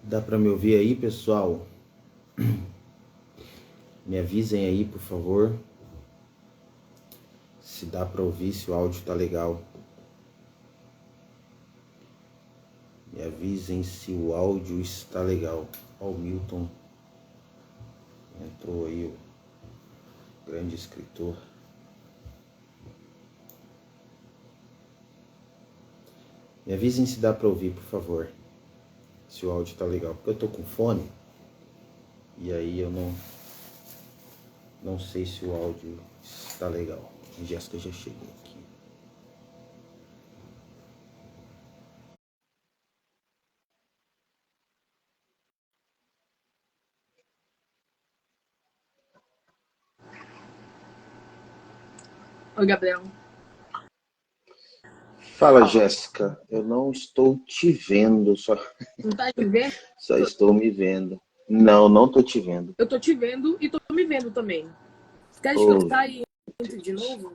Dá para me ouvir aí, pessoal? Me avisem aí, por favor, se dá para ouvir, se o áudio tá legal. Me avisem se o áudio está legal. Ó, o Milton entrou aí, o grande escritor. Me avisem se dá para ouvir, por favor, se o áudio tá legal, porque eu tô com fone e aí eu não sei se o áudio está legal. A Jéssica já chegou aqui. Oi, Gabriel. Fala, Jéssica. Eu não estou te vendo, Não tá me vendo? só estou me vendo. Não tô te vendo. Eu tô te vendo e tô me vendo também. Quer Oh, desconectar e entre de Deus. novo?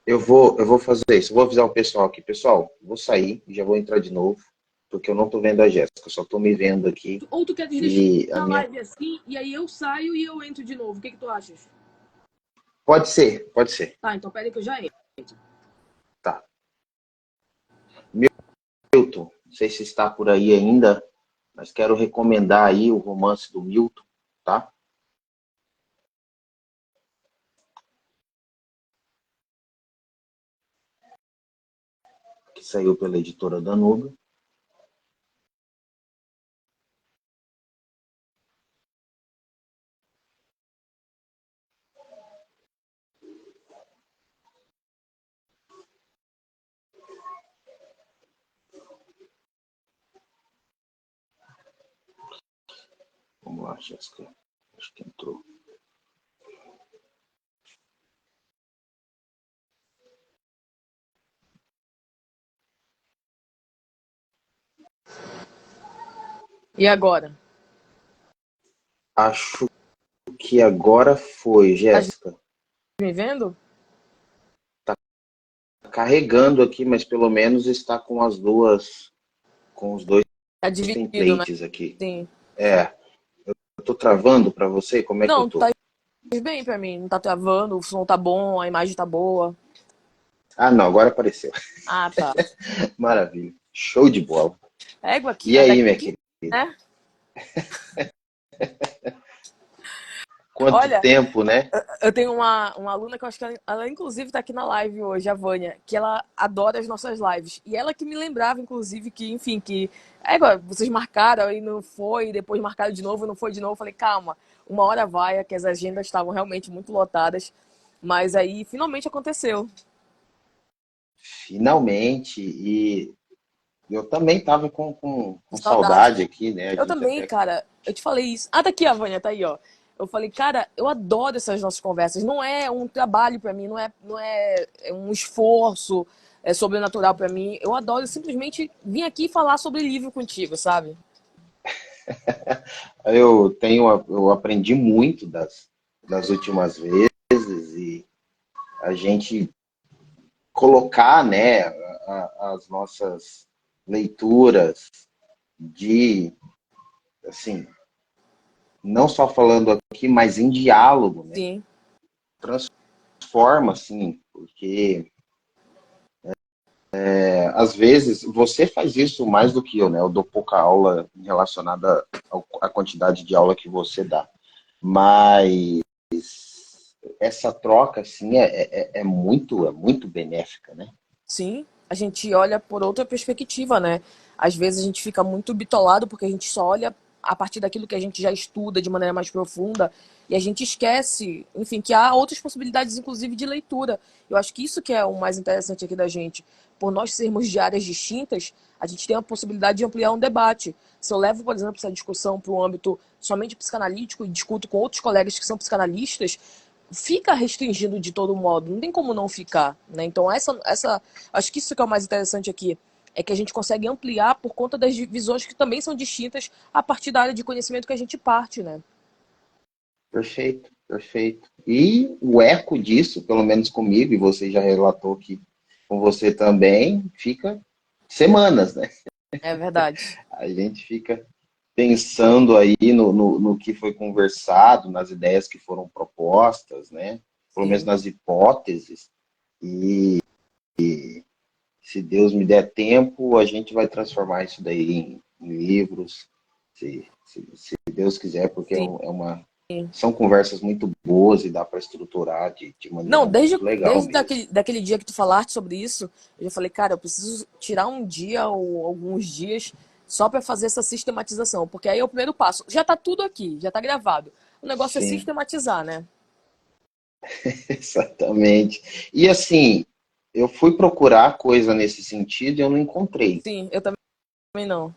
Eu vou fazer isso. Eu vou avisar o pessoal aqui. Pessoal, vou sair e já vou entrar de novo, porque eu não tô vendo a Jéssica, só tô me vendo aqui. Ou tu quer deixar E a a minha. live assim e aí eu saio e eu entro de novo? O que tu achas? Pode ser, pode ser. Tá, então pera aí que eu já entro. Tá. Milton, não sei se está por aí ainda, mas quero recomendar aí o romance do Milton, tá? Que saiu pela editora Danúbio. Vamos lá, Jéssica. Acho que entrou. E agora? Acho que agora foi, Tá Jéssica. me vendo? Tá carregando aqui, mas pelo menos está com os dois Tá dividido, né? templates aqui. Sim. É, eu tô travando para você? Como é que eu Não, tá tô? bem pra mim. Não tá travando, o som tá bom, a imagem tá boa. Ah, não, agora apareceu. Ah, tá. Maravilha. Show de bola. Égua aqui, E até aí, minha que, querida? né? Quanto Olha, tempo, né? eu tenho uma aluna que eu acho que ela inclusive tá aqui na live hoje, a Vânia, que ela adora as nossas lives. E ela que me lembrava, inclusive, que, enfim, vocês marcaram e não foi, depois marcaram de novo e não foi de novo. Eu falei, calma, uma hora vai, que as agendas estavam realmente muito lotadas. Mas aí finalmente aconteceu. Finalmente. E eu também tava com Saudade. saudade aqui, né? A Eu gente também, até. cara, eu te falei isso. Ah, tá aqui a Vânia, tá aí, ó. Eu falei, cara, eu adoro essas nossas conversas. Não é um trabalho pra mim, é um esforço sobrenatural pra mim. Eu adoro simplesmente vir aqui falar sobre livro contigo, sabe? Eu aprendi muito das últimas vezes e a gente colocar, né, as nossas leituras de, assim, não só falando aqui, mas em diálogo, né? Sim. Transforma, assim, porque às vezes você faz isso mais do que eu, né? Eu dou pouca aula relacionada à quantidade de aula que você dá. Mas essa troca, assim, é muito benéfica, né? Sim, a gente olha por outra perspectiva, né? Às vezes a gente fica muito bitolado porque a gente só olha a partir daquilo que a gente já estuda de maneira mais profunda e a gente esquece, enfim, que há outras possibilidades, inclusive de leitura. Eu acho que isso que é o mais interessante aqui da gente. Por nós sermos de áreas distintas, a gente tem a possibilidade de ampliar um debate. Se eu levo, por exemplo, essa discussão para o âmbito somente psicanalítico e discuto com outros colegas que são psicanalistas, fica restringido de todo modo, não tem como não ficar, né? Então acho que isso que é o mais interessante aqui, é que a gente consegue ampliar por conta das visões que também são distintas a partir da área de conhecimento que a gente parte, né? Perfeito, perfeito. E o eco disso, pelo menos comigo, e você já relatou que com você também, fica semanas, né? É verdade. A gente fica pensando aí no que foi conversado, nas ideias que foram propostas, né? Pelo menos Sim. nas hipóteses. E se Deus me der tempo, a gente vai transformar isso daí em livros, se Deus quiser, porque Sim. são conversas muito boas e dá para estruturar de Não, maneira muito legal desde mesmo. daquele dia que tu falaste sobre isso, eu já falei, cara, eu preciso tirar um dia ou alguns dias só para fazer essa sistematização, porque aí é o primeiro passo. Já tá tudo aqui, já tá gravado. O negócio é Sim, sistematizar, né? exatamente. E assim, eu fui procurar coisa nesse sentido e eu não encontrei. Sim, eu também não.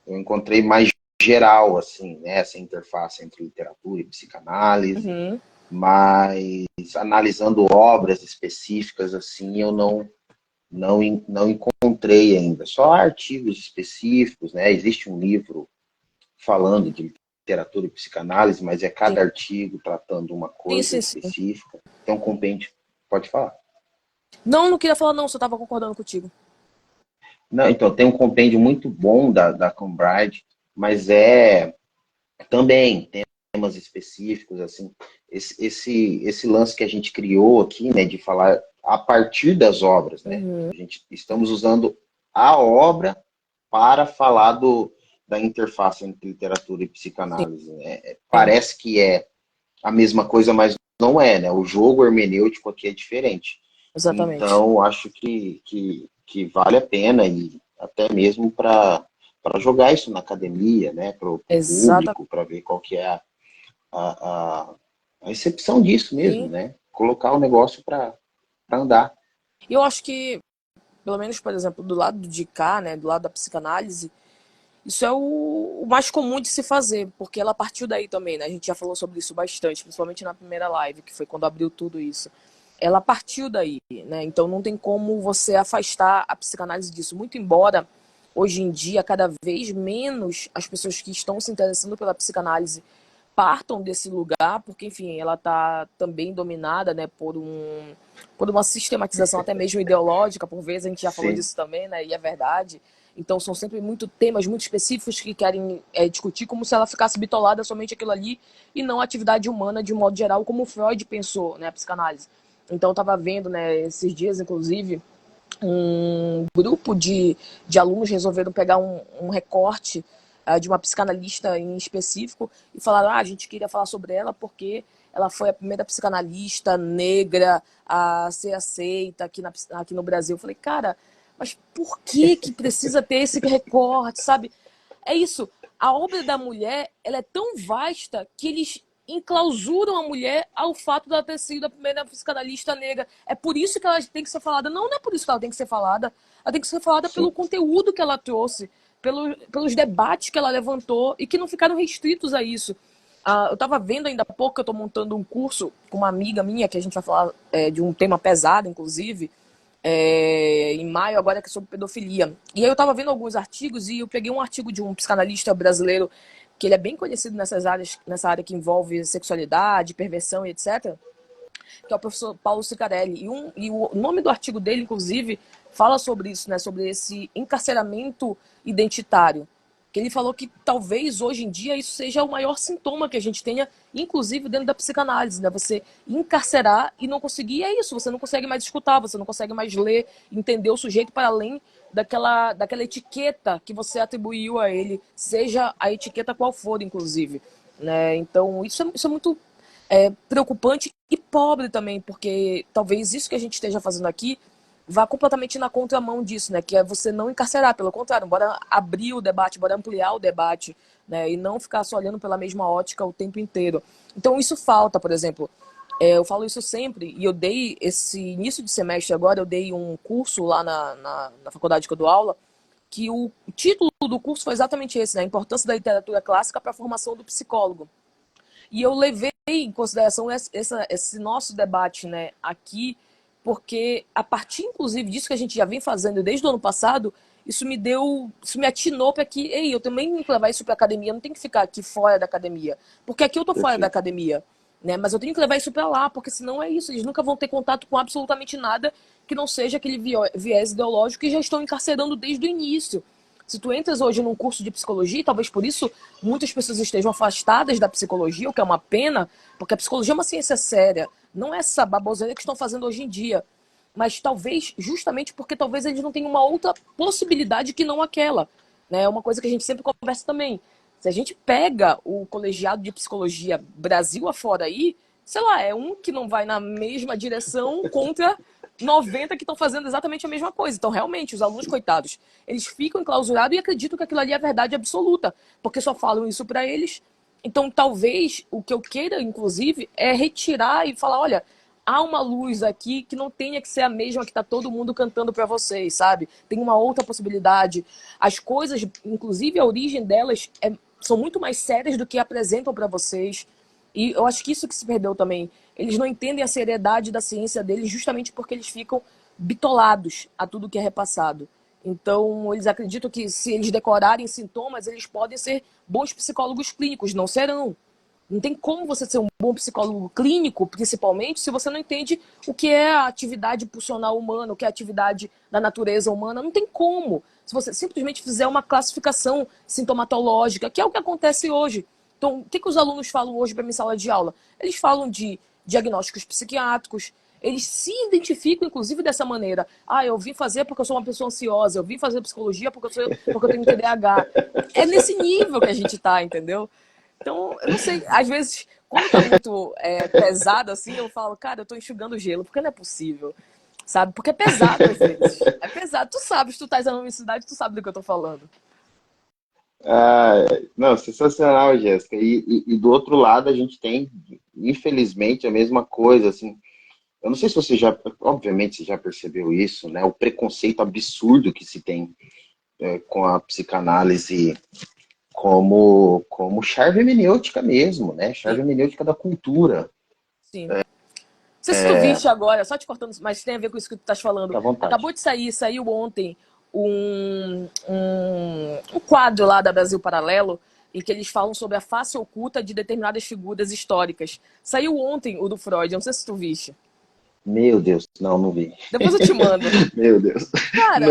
Eu encontrei mais geral, assim, né, essa interface entre literatura e psicanálise, Uhum. mas analisando obras específicas, assim, eu não encontrei ainda. Só artigos específicos, né? Existe um livro falando de literatura e psicanálise, mas é Sim, cada artigo tratando uma sim, coisa sim, sim. específica. Tem um compêndio, pode falar. Não, não queria falar não, só tava concordando contigo. Não, então, tem um compêndio muito bom da Cambridge, mas é também temas específicos, assim, esse lance que a gente criou aqui, né, de falar a partir das obras, né? Uhum. A gente estamos usando a obra para falar da interface entre literatura e psicanálise, né? Sim, Parece que é a mesma coisa, mas não é, né? O jogo hermenêutico aqui é diferente. exatamente. Então, acho que vale a pena e até mesmo para jogar isso na academia, né? Para o Exatamente. público, para ver qual que é a recepção disso mesmo, Sim. né? Colocar o negócio para andar. E eu acho que, pelo menos, por exemplo, do lado de cá, né, do lado da psicanálise, isso é o mais comum de se fazer, porque ela partiu daí também, né? A gente já falou sobre isso bastante, principalmente na primeira live, que foi quando abriu tudo isso. Ela partiu daí, né? Então não tem como você afastar a psicanálise disso. Muito embora, hoje em dia, cada vez menos as pessoas que estão se interessando pela psicanálise partam desse lugar, porque, enfim, ela está também dominada, né, por uma sistematização até mesmo ideológica, por vezes a gente já falou Sim, disso também, né, e é verdade. Então são sempre muito temas muito específicos que querem discutir como se ela ficasse bitolada somente aquilo ali e não a atividade humana de um modo geral, como Freud pensou, né, a psicanálise. Então eu estava vendo, né, esses dias, inclusive, um grupo de alunos resolveram pegar um recorte de uma psicanalista em específico e falaram, a gente queria falar sobre ela porque ela foi a primeira psicanalista negra a ser aceita aqui no Brasil. Eu falei, cara, mas por que precisa ter esse recorte, sabe? É isso. A obra da mulher, ela é tão vasta que eles enclausuram a mulher ao fato dela ter sido a primeira psicanalista negra. É por isso que ela tem que ser falada. Não, não é por isso que ela tem que ser falada. Ela tem que ser falada pelo sim. conteúdo que ela trouxe, pelos debates que ela levantou e que não ficaram restritos a isso. Eu estava vendo ainda há pouco que eu estou montando um curso com uma amiga minha, que a gente vai falar de um tema pesado, inclusive, em maio, agora que é sobre pedofilia. E aí eu tava vendo alguns artigos e eu peguei um artigo de um psicanalista brasileiro que ele é bem conhecido nessa área que envolve sexualidade, perversão e etc., que é o professor Paulo Cicarelli. E o nome do artigo dele, inclusive, fala sobre isso, né? Sobre esse encarceramento identitário. Que ele falou que talvez hoje em dia isso seja o maior sintoma que a gente tenha, inclusive dentro da psicanálise, né? Você encarcerar e não conseguir, é isso, você não consegue mais escutar, você não consegue mais ler, entender o sujeito para além daquela etiqueta que você atribuiu a ele, seja a etiqueta qual for, inclusive. Né? Então, isso é muito preocupante e pobre também, porque talvez isso que a gente esteja fazendo aqui vá completamente na contramão disso, né? Que é você não encarcerar, pelo contrário, bora abrir o debate, bora ampliar o debate, né? E não ficar só olhando pela mesma ótica o tempo inteiro. Então isso falta, por exemplo. Eu falo isso sempre, e eu dei esse início de semestre agora, eu dei um curso lá na faculdade que eu dou aula, que o título do curso foi exatamente esse, né? A importância da literatura clássica para a formação do psicólogo. E eu levei em consideração esse nosso debate, né, aqui, porque a partir, inclusive, disso que a gente já vem fazendo desde o ano passado, isso me atinou para que, ei, eu também tenho que levar isso para academia, eu não tenho que ficar aqui fora da academia, porque aqui eu tô fora da Perfeito. academia, né, mas eu tenho que levar isso para lá, porque senão é isso, eles nunca vão ter contato com absolutamente nada que não seja aquele viés ideológico que já estão encarcerando desde o início. Se tu entras hoje num curso de psicologia, e talvez por isso muitas pessoas estejam afastadas da psicologia, o que é uma pena, porque a psicologia é uma ciência séria, não é essa baboseira que estão fazendo hoje em dia. Mas talvez, justamente porque talvez eles não tenham uma outra possibilidade que não aquela. Né? É uma coisa que a gente sempre conversa também. Se a gente pega o colegiado de psicologia Brasil afora aí, sei lá, é um que não vai na mesma direção contra 90 que estão fazendo exatamente a mesma coisa. Então, realmente, os alunos, coitados, eles ficam enclausurados e acreditam que aquilo ali é a verdade absoluta, porque só falam isso para eles. Então, talvez, o que eu queira, inclusive, é retirar e falar, olha, há uma luz aqui que não tenha que ser a mesma que está todo mundo cantando para vocês, sabe? Tem uma outra possibilidade. As coisas, inclusive a origem delas, são muito mais sérias do que apresentam para vocês. E eu acho que isso que se perdeu também. Eles não entendem a seriedade da ciência deles justamente porque eles ficam bitolados a tudo que é repassado. Então, eles acreditam que se eles decorarem sintomas, eles podem ser bons psicólogos clínicos. Não serão. Não tem como você ser um bom psicólogo clínico, principalmente, se você não entende o que é a atividade pulsional humana, o que é a atividade da natureza humana. Não tem como. Se você simplesmente fizer uma classificação sintomatológica, que é o que acontece hoje. Então, o que os alunos falam hoje para mim em sala de aula? Eles falam de diagnósticos psiquiátricos, eles se identificam, inclusive, dessa maneira. Ah, eu vim fazer porque eu sou uma pessoa ansiosa, eu vim fazer psicologia porque eu tenho TDAH. É nesse nível que a gente tá, entendeu? Então, eu não sei, às vezes, quando tá muito pesado assim, eu falo, cara, eu tô enxugando gelo, porque não é possível, sabe? Porque é pesado às vezes. É pesado. Tu sabes, tu estás na universidade, tu sabe do que eu tô falando. Ah, não, sensacional, Jéssica. E do outro lado, a gente tem, infelizmente, a mesma coisa, assim. Eu não sei se você já, obviamente, você já percebeu isso, né? O preconceito absurdo que se tem com a psicanálise como chave hermenêutica mesmo, né? Chave Sim, hermenêutica da cultura. sim. Não sei se tu viste agora, só te cortando, mas tem a ver com isso que tu estás falando. Fica à vontade. Acabou de sair, saiu ontem um quadro lá da Brasil Paralelo, em que eles falam sobre a face oculta de determinadas figuras históricas. Saiu ontem o do Freud, eu não sei se tu viste. Meu Deus, não, não vi. Depois eu te mando. Meu Deus. Não, Cara,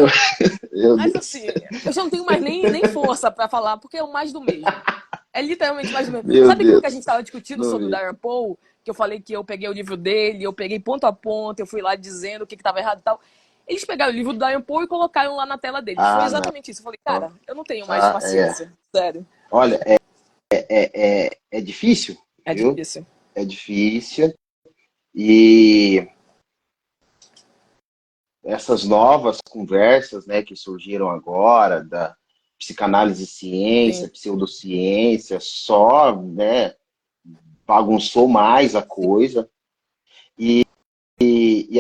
meu mas Deus. assim, eu já não tenho mais nem força pra falar, porque é o mais do mesmo. É literalmente mais do mesmo. Meu Sabe aquilo que a Deus. gente estava discutindo Não sobre o vi. Darren Paul? Que eu falei que eu peguei o livro dele, eu peguei ponto a ponto, eu fui lá dizendo o que estava errado e tal. Eles pegaram o livro do Darren Paul e colocaram lá na tela deles. Foi Ah, não. exatamente isso. Eu falei, cara, eu não tenho mais Ah, é. paciência. Sério. Olha, é difícil, É viu? difícil. É difícil. E essas novas conversas, né, que surgiram agora, da psicanálise Sim, ciência, pseudociência, só, né, bagunçou mais a coisa. E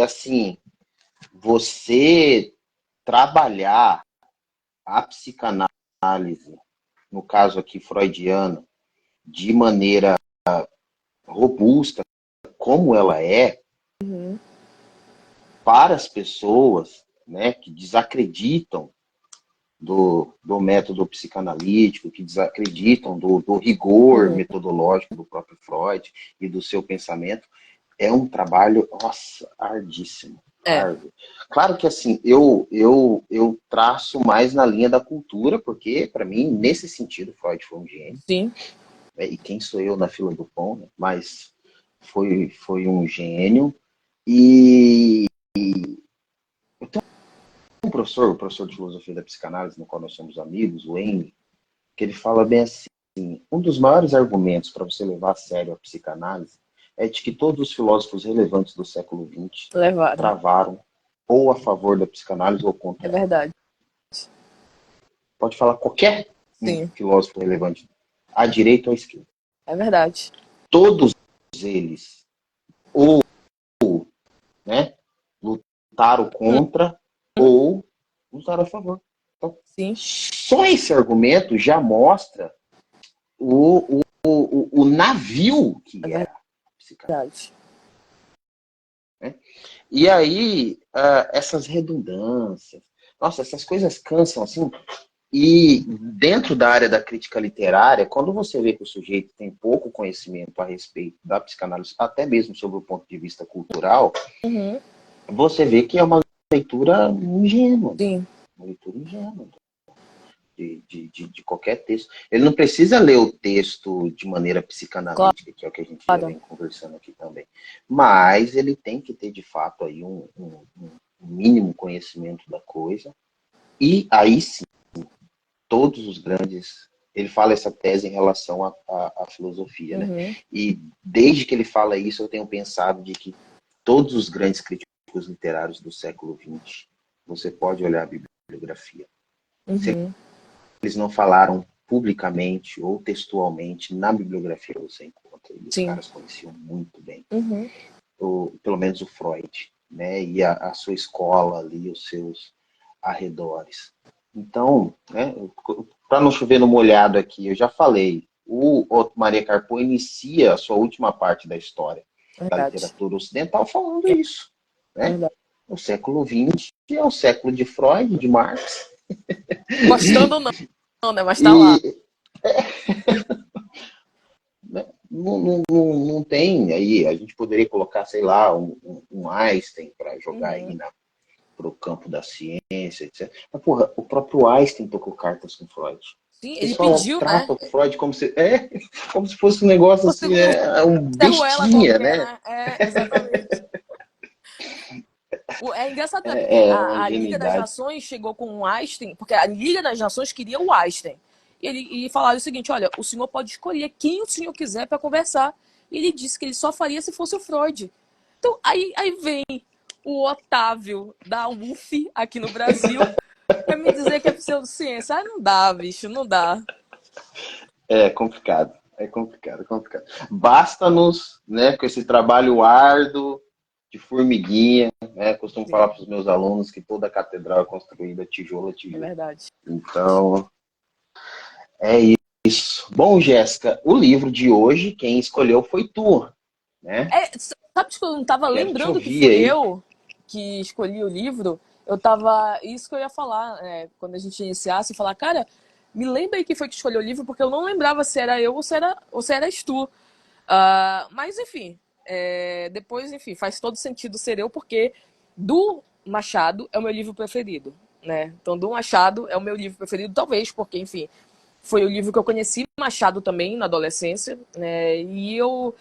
assim, você trabalhar a psicanálise, no caso aqui freudiana, de maneira robusta, como ela é, para as pessoas, né, que desacreditam do método psicanalítico, que desacreditam do rigor uhum. metodológico do próprio Freud e do seu pensamento, é um trabalho, nossa, ardíssimo. É, Árduo. Claro que assim, eu traço mais na linha da cultura, porque, para mim, nesse sentido, Freud foi um gênio, sim. né? E quem sou eu na fila do pão, né? Mas foi um gênio. E um professor, o professor de filosofia da psicanálise, no qual nós somos amigos, o Henry, que ele fala bem assim, um dos maiores argumentos para você levar a sério a psicanálise é de que todos os filósofos relevantes do século XX Levaram. travaram ou a favor da psicanálise ou É contra ela. verdade. Pode falar qualquer Sim, filósofo relevante, à direita ou à esquerda. é verdade. Todos eles ou, né, lutaram contra ou lutaram a favor. Então, Sim, só esse argumento já mostra o navio é que era a psicanálise. verdade. Né? E aí, essas redundâncias, nossa, essas coisas cansam, assim, e dentro da área da crítica literária, quando você vê que o sujeito tem pouco conhecimento a respeito da psicanálise, até mesmo sobre o ponto de vista cultural, Uhum. você vê que é uma leitura ingênua, Sim, uma leitura ingênua. de qualquer texto. Ele não precisa ler o texto de maneira psicanalítica, que é o que a gente já Claro. vem conversando aqui também. Mas ele tem que ter, de fato, aí um mínimo conhecimento da coisa. E aí sim, todos os grandes... Ele fala essa tese em relação à filosofia, né? Uhum. E desde que ele fala isso, eu tenho pensado de que todos os grandes críticos literários do século XX, você pode olhar a bibliografia. Se Uhum. eles não falaram publicamente ou textualmente, na bibliografia você encontra. E os Sim. caras conheciam muito bem. Uhum. Pelo menos o Freud, né? E a sua escola ali, os seus arredores. Então, né, para não chover no molhado aqui, eu já falei, o Otto Maria Carpo inicia a sua última parte da história da Verdade. literatura ocidental falando isso, né? Verdade. O século XX é o século de Freud, de Marx. Gostando ou não, né? Mas tá lá. E né, não tem aí, a gente poderia colocar, sei lá, um Einstein para jogar Uhum. aí para o campo da ciência, etc. Mas, porra, o próprio Einstein tocou cartas com Freud. Sim, O ele pessoal pediu, né? trata o Freud como se fosse um negócio Fosse assim, um um Serruela bestinha, qualquer, né? né? É, exatamente. É engraçado, né? Porque É uma a Liga das ingenuidade. Nações chegou com o Einstein, porque a Liga das Nações queria o Einstein. E falaram o seguinte: olha, o senhor pode escolher quem o senhor quiser para conversar. E ele disse que ele só faria se fosse o Freud. Então, aí vem o Otávio da UF aqui no Brasil para me dizer que é pseudociência. Ah, não dá, bicho, não dá. É complicado. É complicado, é complicado. Basta-nos, né, com esse trabalho árduo de formiguinha, né? Costumo falar Sim, para os meus alunos que toda catedral é construída tijolo a é tijolo. verdade. Então, é isso. Bom, Jéssica, o livro de hoje, quem escolheu foi tu, né? Sabe que eu não tava Quero te lembrando que ouvir fui aí. eu que escolhi o livro? Eu tava. Isso que eu ia falar, né, quando a gente iniciasse, falar, cara, me lembra aí quem foi que escolheu o livro, porque eu não lembrava se era eu ou se eras tu. Mas, enfim, depois, enfim, faz todo sentido ser eu, porque do Machado é o meu livro preferido, né? Então, do Machado é o meu livro preferido, talvez, porque, enfim, foi o livro que eu conheci Machado também na adolescência, né? E eu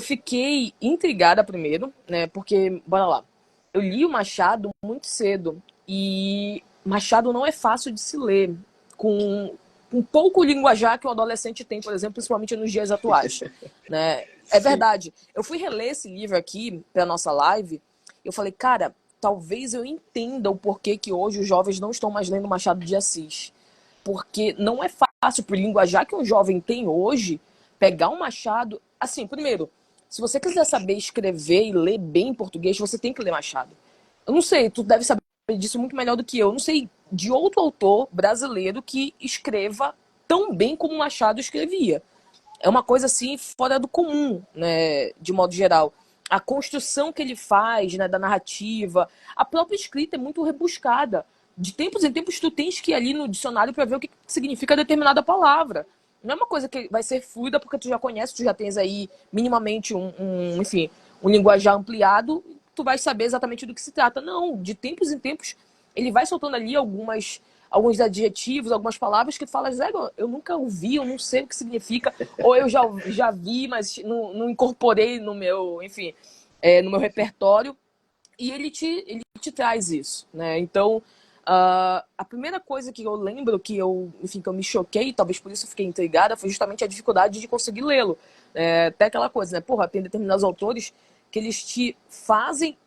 fiquei intrigada primeiro, né? Porque, bora lá, eu li o Machado muito cedo e Machado não é fácil de se ler com um pouco linguajar que o adolescente tem, por exemplo, principalmente nos dias atuais, né? É Sim. verdade. Eu fui reler esse livro aqui para nossa live. Eu falei, cara, talvez eu entenda o porquê que hoje os jovens não estão mais lendo Machado de Assis, porque não é fácil para o linguajar que um jovem tem hoje pegar um Machado. Assim, primeiro, se você quiser saber escrever e ler bem português, você tem que ler Machado. Eu não sei, tu deve saber disso muito melhor do que eu. Eu não sei de outro autor brasileiro que escreva tão bem como Machado escrevia. É uma coisa assim fora do comum, né, de modo geral. A construção que ele faz, né, da narrativa, a própria escrita é muito rebuscada. De tempos em tempos tu tens que ir ali no dicionário para ver o que significa determinada palavra. Não é uma coisa que vai ser fluida porque tu já conhece, tu já tens aí minimamente enfim, um linguajar ampliado, tu vai saber exatamente do que se trata. Não, de tempos em tempos ele vai soltando ali alguns adjetivos, algumas palavras que tu fala, Zé, eu nunca ouvi, eu não sei o que significa, ou eu já vi, mas não incorporei no meu, enfim, no meu repertório, e ele te traz isso, né? Então, a primeira coisa que eu lembro enfim, que eu me choquei, talvez por isso eu fiquei intrigada, foi justamente a dificuldade de conseguir lê-lo. Até aquela coisa, né? Porra, tem determinados autores que eles fazem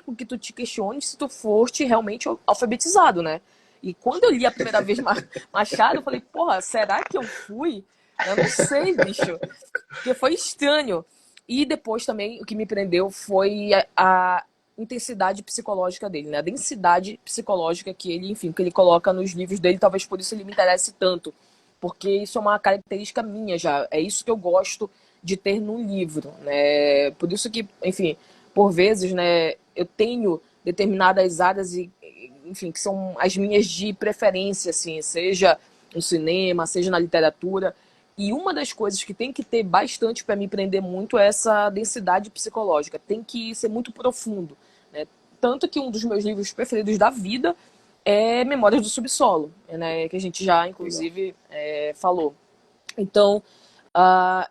com que tu te questione se tu foste realmente alfabetizado, né? E quando eu li a primeira vez Machado, eu falei, porra, será que eu fui? Eu não sei, bicho. Porque foi estranho. E depois também o que me prendeu foi a intensidade psicológica dele, né? A densidade psicológica que ele, enfim, que ele coloca nos livros dele, talvez por isso ele me interesse tanto. Porque isso é uma característica minha já. É isso que eu gosto de ter num livro, né? Por isso que, enfim, por vezes, né, eu tenho determinadas áreas enfim, que são as minhas de preferência, assim, seja no cinema, seja na literatura. E uma das coisas que tem que ter bastante para me prender muito é essa densidade psicológica. Tem que ser muito profundo, né? Tanto que um dos meus livros preferidos da vida é Memórias do Subsolo, né, que a gente já, Legal. inclusive, falou. Então,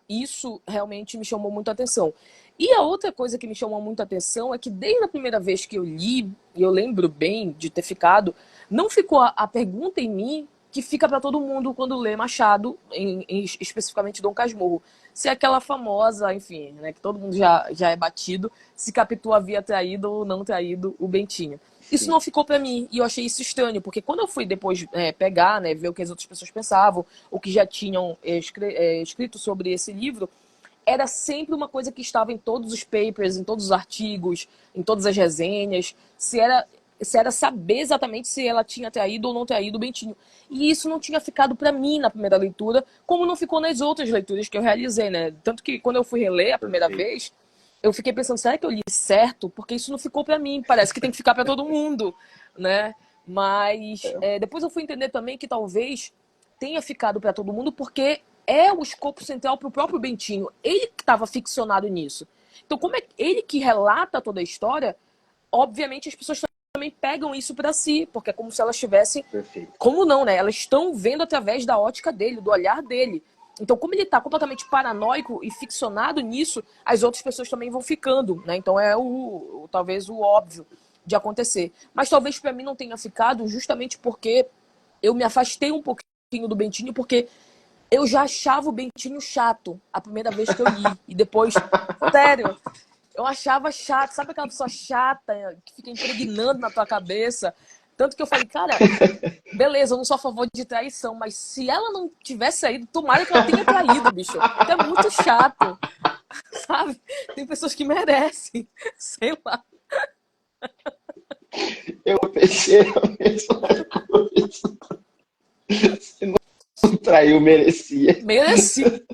isso realmente me chamou muito a atenção. E a outra coisa que me chamou muito a atenção é que desde a primeira vez que eu li, e eu lembro bem de ter ficado, não ficou a pergunta em mim que fica para todo mundo quando lê Machado, especificamente Dom Casmurro. Se é aquela famosa, enfim, né, que todo mundo já é batido, se Capitu havia traído ou não traído o Bentinho. Isso Sim. não ficou para mim e eu achei isso estranho, porque quando eu fui depois pegar, né, ver o que as outras pessoas pensavam, o que já tinham escrito sobre esse livro, era sempre uma coisa que estava em todos os papers, em todos os artigos, em todas as resenhas, se era saber exatamente se ela tinha traído ou não traído o Bentinho. E isso não tinha ficado para mim na primeira leitura, como não ficou nas outras leituras que eu realizei, né? Tanto que quando eu fui reler a primeira Perfeito. vez, eu fiquei pensando, será que eu li certo? Porque isso não ficou para mim, parece que tem que ficar para todo mundo, né? Mas É, depois eu fui entender também que talvez tenha ficado para todo mundo porque é o escopo central para o próprio Bentinho. Ele que estava ficcionado nisso. Então, como é ele que relata toda a história, obviamente as pessoas também pegam isso para si, porque é como se elas tivessem. perfeito. Como não, né? Elas estão vendo através da ótica dele, do olhar dele. Então, como ele está completamente paranoico e ficcionado nisso, as outras pessoas também vão ficando, né? Então é talvez o óbvio de acontecer. Mas talvez para mim não tenha ficado justamente porque eu me afastei um pouquinho do Bentinho, porque eu já achava o Bentinho chato a primeira vez que eu li. E depois, sério, eu achava chato. Sabe aquela pessoa chata que fica impregnando na tua cabeça? Tanto que eu falei, cara, beleza, eu não sou a favor de traição, mas se ela não tivesse saído, tomara que ela tenha traído, bicho. Porque é muito chato, sabe? Tem pessoas que merecem, sei lá. Eu pensei a mesma coisa. Se não traiu, merecia. Merecia,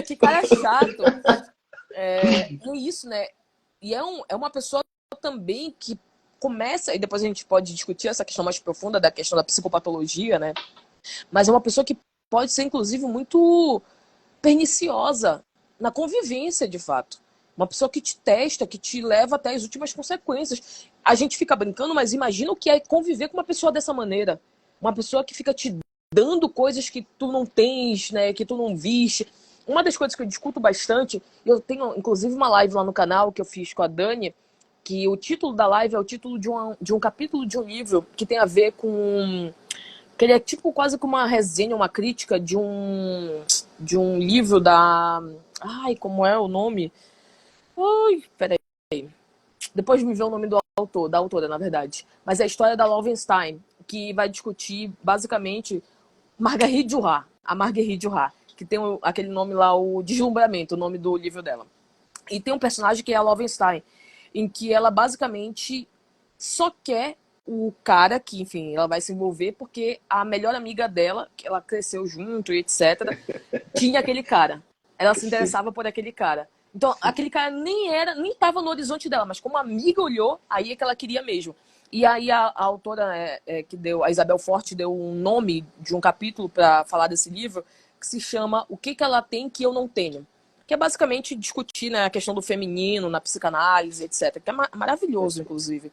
que cara chato. E é isso, né? E é uma pessoa também que começa, e depois a gente pode discutir essa questão mais profunda da questão da psicopatologia, né? Mas é uma pessoa que pode ser, inclusive, muito perniciosa na convivência, de fato. Uma pessoa que te testa, que te leva até as últimas consequências. A gente fica brincando, mas imagina o que é conviver com uma pessoa dessa maneira. Uma pessoa que fica te dando coisas que tu não tens, né, que tu não viste. Uma das coisas que eu discuto bastante, eu tenho inclusive uma live lá no canal que eu fiz com a Dani, que o título da live é o título de um capítulo de um livro que tem a ver com que ele é tipo quase como uma resenha, uma crítica de um livro da. Ai, como é o nome? Ai, peraí. Depois me vê o nome do autor, da autora, na verdade. Mas é a história da Lovenstein, que vai discutir basicamente Marguerite Duras, a Marguerite Duras, que tem aquele nome lá, o Deslumbramento, o nome do livro dela. E tem um personagem que é a Lovenstein, em que ela basicamente só quer o cara que, enfim, ela vai se envolver porque a melhor amiga dela, que ela cresceu junto e etc., tinha aquele cara. Ela se Sim, interessava por aquele cara. Então, sim. aquele cara nem estava no horizonte dela, mas como a amiga olhou, aí é que ela queria mesmo. E aí a autora que deu, a Isabel Forte, deu um nome de um capítulo para falar desse livro, que se chama O que ela tem que eu não tenho. Que é basicamente discutir, né, a questão do feminino na psicanálise, etc. Que é maravilhoso, Perfeito. inclusive.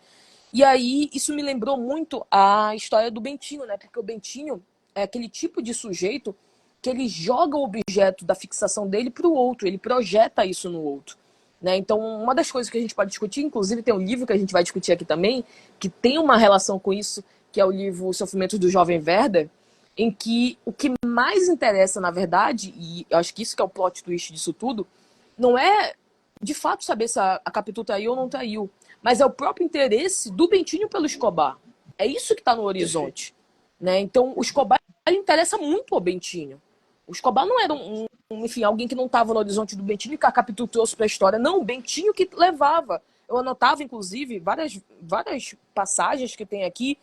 E aí, isso me lembrou muito a história do Bentinho, né? Porque o Bentinho é aquele tipo de sujeito que ele joga o objeto da fixação dele para o outro, ele projeta isso no outro. Né? Então, uma das coisas que a gente pode discutir, inclusive tem um livro que a gente vai discutir aqui também, que tem uma relação com isso, que é o livro Os Sofrimentos do Jovem Werder, em que o que mais interessa, na verdade, e eu acho que isso que é o plot twist disso tudo, não é de fato saber se a Capitu traiu ou não traiu, mas é o próprio interesse do Bentinho pelo Escobar. É isso que está no Perfeito. horizonte. Né? Então, o Perfeito. Escobar ele interessa muito ao Bentinho. O Escobar não era enfim, alguém que não estava no horizonte do Bentinho que a Capitu trouxe para a história. Não, o Bentinho que levava. Eu anotava, inclusive, várias passagens que tem aqui,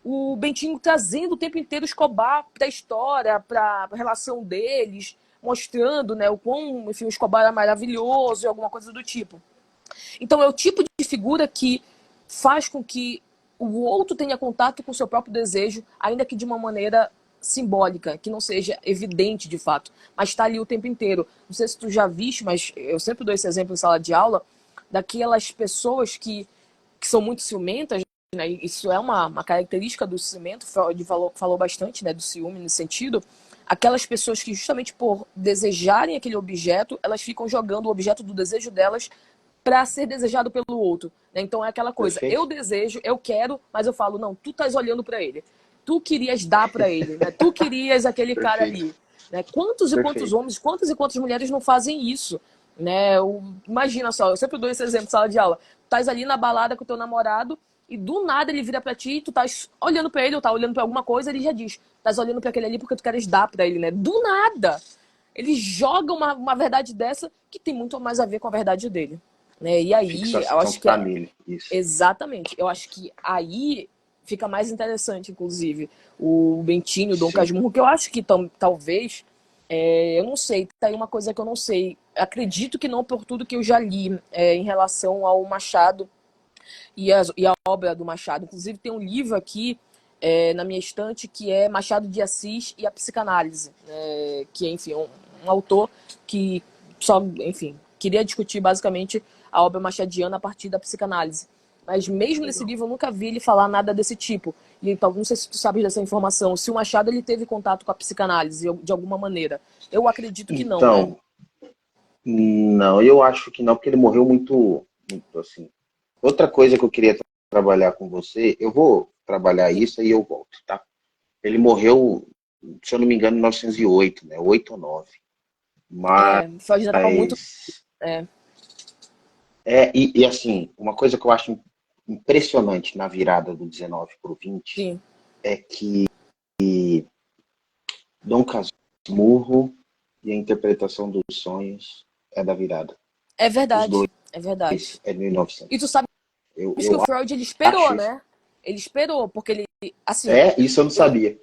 o Bentinho trazendo o tempo inteiro o Escobar para a história, para a relação deles, mostrando, né, o quão, enfim, o Escobar era maravilhoso e alguma coisa do tipo. Então é o tipo de figura que faz com que o outro tenha contato com o seu próprio desejo, ainda que de uma maneira simbólica, que não seja evidente de fato, mas está ali o tempo inteiro. Não sei se tu já viste, mas eu sempre dou esse exemplo em sala de aula, daquelas pessoas que são muito ciumentas, né, isso é uma característica do cimento, Freud falou bastante, né, do ciúme nesse sentido, aquelas pessoas que justamente por desejarem aquele objeto, elas ficam jogando o objeto do desejo delas para ser desejado pelo outro, né? Então é aquela coisa, eu Perfeito. desejo, eu quero, mas eu falo, não, tu estás olhando para ele, tu querias dar para ele, né? Tu querias aquele cara Perfeito. ali, né? Quantos e quantos Perfeito. homens, quantas e quantas mulheres não fazem isso, né? Imagina só, eu sempre dou esse exemplo em sala de aula, tu estás ali na balada com o teu namorado e do nada ele vira para ti, tu estás olhando para ele ou tá olhando para alguma coisa, ele já diz, estás olhando para aquele ali porque tu queres dar para ele, né? Do nada. Ele joga uma verdade dessa que tem muito mais a ver com a verdade dele. Né? E A aí, eu fixação acho que que tá é nele. Isso. exatamente, eu acho que aí fica mais interessante, inclusive, o Bentinho, o Dom Sim. Casmurro, que eu acho que talvez, eu não sei, tá aí uma coisa que eu não sei. Acredito que não por tudo que eu já li em relação ao Machado e a obra do Machado. Inclusive, tem um livro aqui na minha estante que é Machado de Assis e a Psicanálise, que é, enfim, um autor que só, enfim, queria discutir basicamente a obra machadiana a partir da psicanálise. Mas mesmo nesse Legal. livro eu nunca vi ele falar nada desse tipo. E então, não sei se tu sabes dessa informação, se o Machado ele teve contato com a psicanálise de alguma maneira. Eu acredito que não, né? Então, não, eu acho que não, porque ele morreu muito, muito assim. Outra coisa que eu queria trabalhar com você, eu vou trabalhar isso e eu volto, tá? Ele morreu, se eu não me engano, em 1908, né? 8 ou 9. Mas, Freud ainda estava muito. É, e assim, uma coisa que eu acho impressionante na virada do 19 para o 20 sim. é que Dom Casmurro e a interpretação dos sonhos é da virada. É Os verdade. dois É verdade. é E tu 1900. sabe que o Eu Freud ele esperou, acho isso. né? Ele esperou, porque ele, assim, É, isso eu não sabia.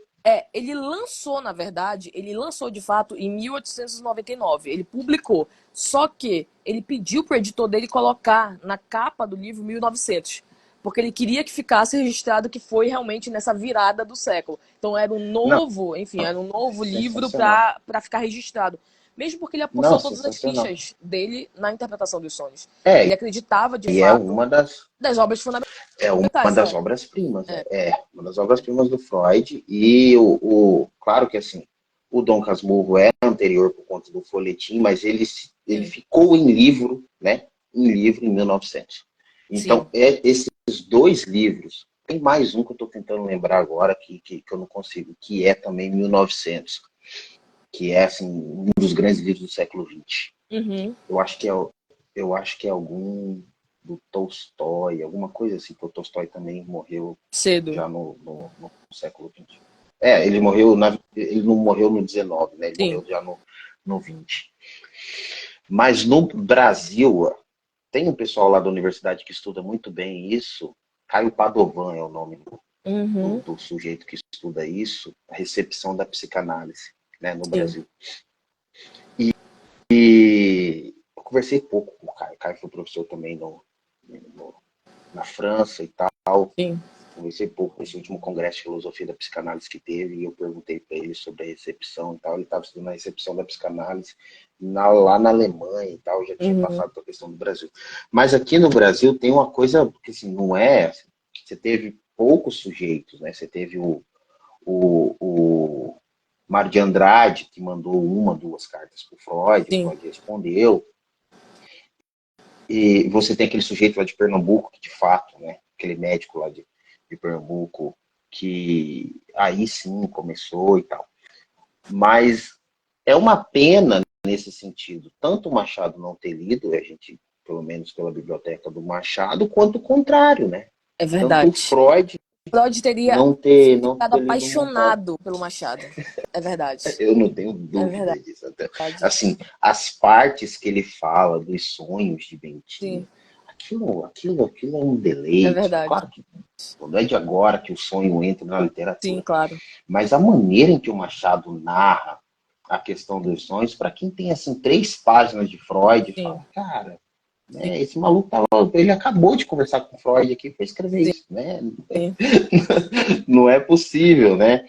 ele lançou, na verdade, ele lançou de fato em 1899. Ele publicou. Só que ele pediu pro editor dele colocar na capa do livro 1900. Porque ele queria que ficasse registrado que foi realmente nessa virada do século. Então era um Não, novo, enfim, era um novo livro sensacional. para ficar registrado. Mesmo porque ele Não, apostou todas as sensacional. fichas dele na interpretação dos sonhos. Ele É, acreditava, de e é fato, uma das, das obras é uma fundamentais. das obras-primas. É uma das obras-primas do Freud. E claro que assim, o Dom Casmurro é anterior por conta do folhetim, mas ele Sim, ficou em livro, né? Em livro em 1900. Então, sim. esses dois livros, tem mais um que eu estou tentando lembrar agora, que eu não consigo, que é também 1900, que é assim, um dos grandes livros do século XX. Uhum. Eu acho que é algum do Tolstói, alguma coisa assim, porque o Tolstói também morreu Cedo. já no século XX. Ele não morreu no 19, né? Ele Sim. morreu já no 20. Mas no Brasil, tem um pessoal lá da universidade que estuda muito bem isso. Caio Padovan é o nome Uhum. do sujeito que estuda isso, a recepção da psicanálise, né, no Sim. Brasil. E eu conversei pouco com o Caio. O Caio foi professor também na França e tal. Sim. Conversei pouco nesse último congresso de filosofia da psicanálise que teve e eu perguntei para ele sobre a recepção e tal. Ele estava estudando a recepção da psicanálise lá na Alemanha e tal, já tinha Uhum. passado pela questão do Brasil. Mas aqui no Brasil tem uma coisa que assim, não é. Você teve poucos sujeitos, né? Você teve o Mário de Andrade, que mandou uma, duas cartas para o Sim. Freud respondeu. E você tem aquele sujeito lá de Pernambuco, que de fato, né, aquele médico lá de Pernambuco, que aí sim começou e tal. Mas é uma pena nesse sentido, tanto o Machado não ter lido, a gente, pelo menos pela biblioteca do Machado, quanto o contrário, né? É Tanto o verdade. Freud Freud teria não ter lido o Machado. apaixonado pelo Machado. É verdade. Eu não tenho É dúvida verdade. disso. Até, assim, as partes que ele fala dos sonhos de Bentinho, Sim. aquilo é um É deleite. verdade. Claro que não é de agora que o sonho entra na Sim, literatura, claro. mas a maneira em que o Machado narra a questão dos sonhos, para quem tem assim 3 páginas de Freud, Sim. fala, cara, Sim. né, esse maluco ele acabou de conversar com o Freud aqui para escrever isso, né? Sim. Não é possível, né?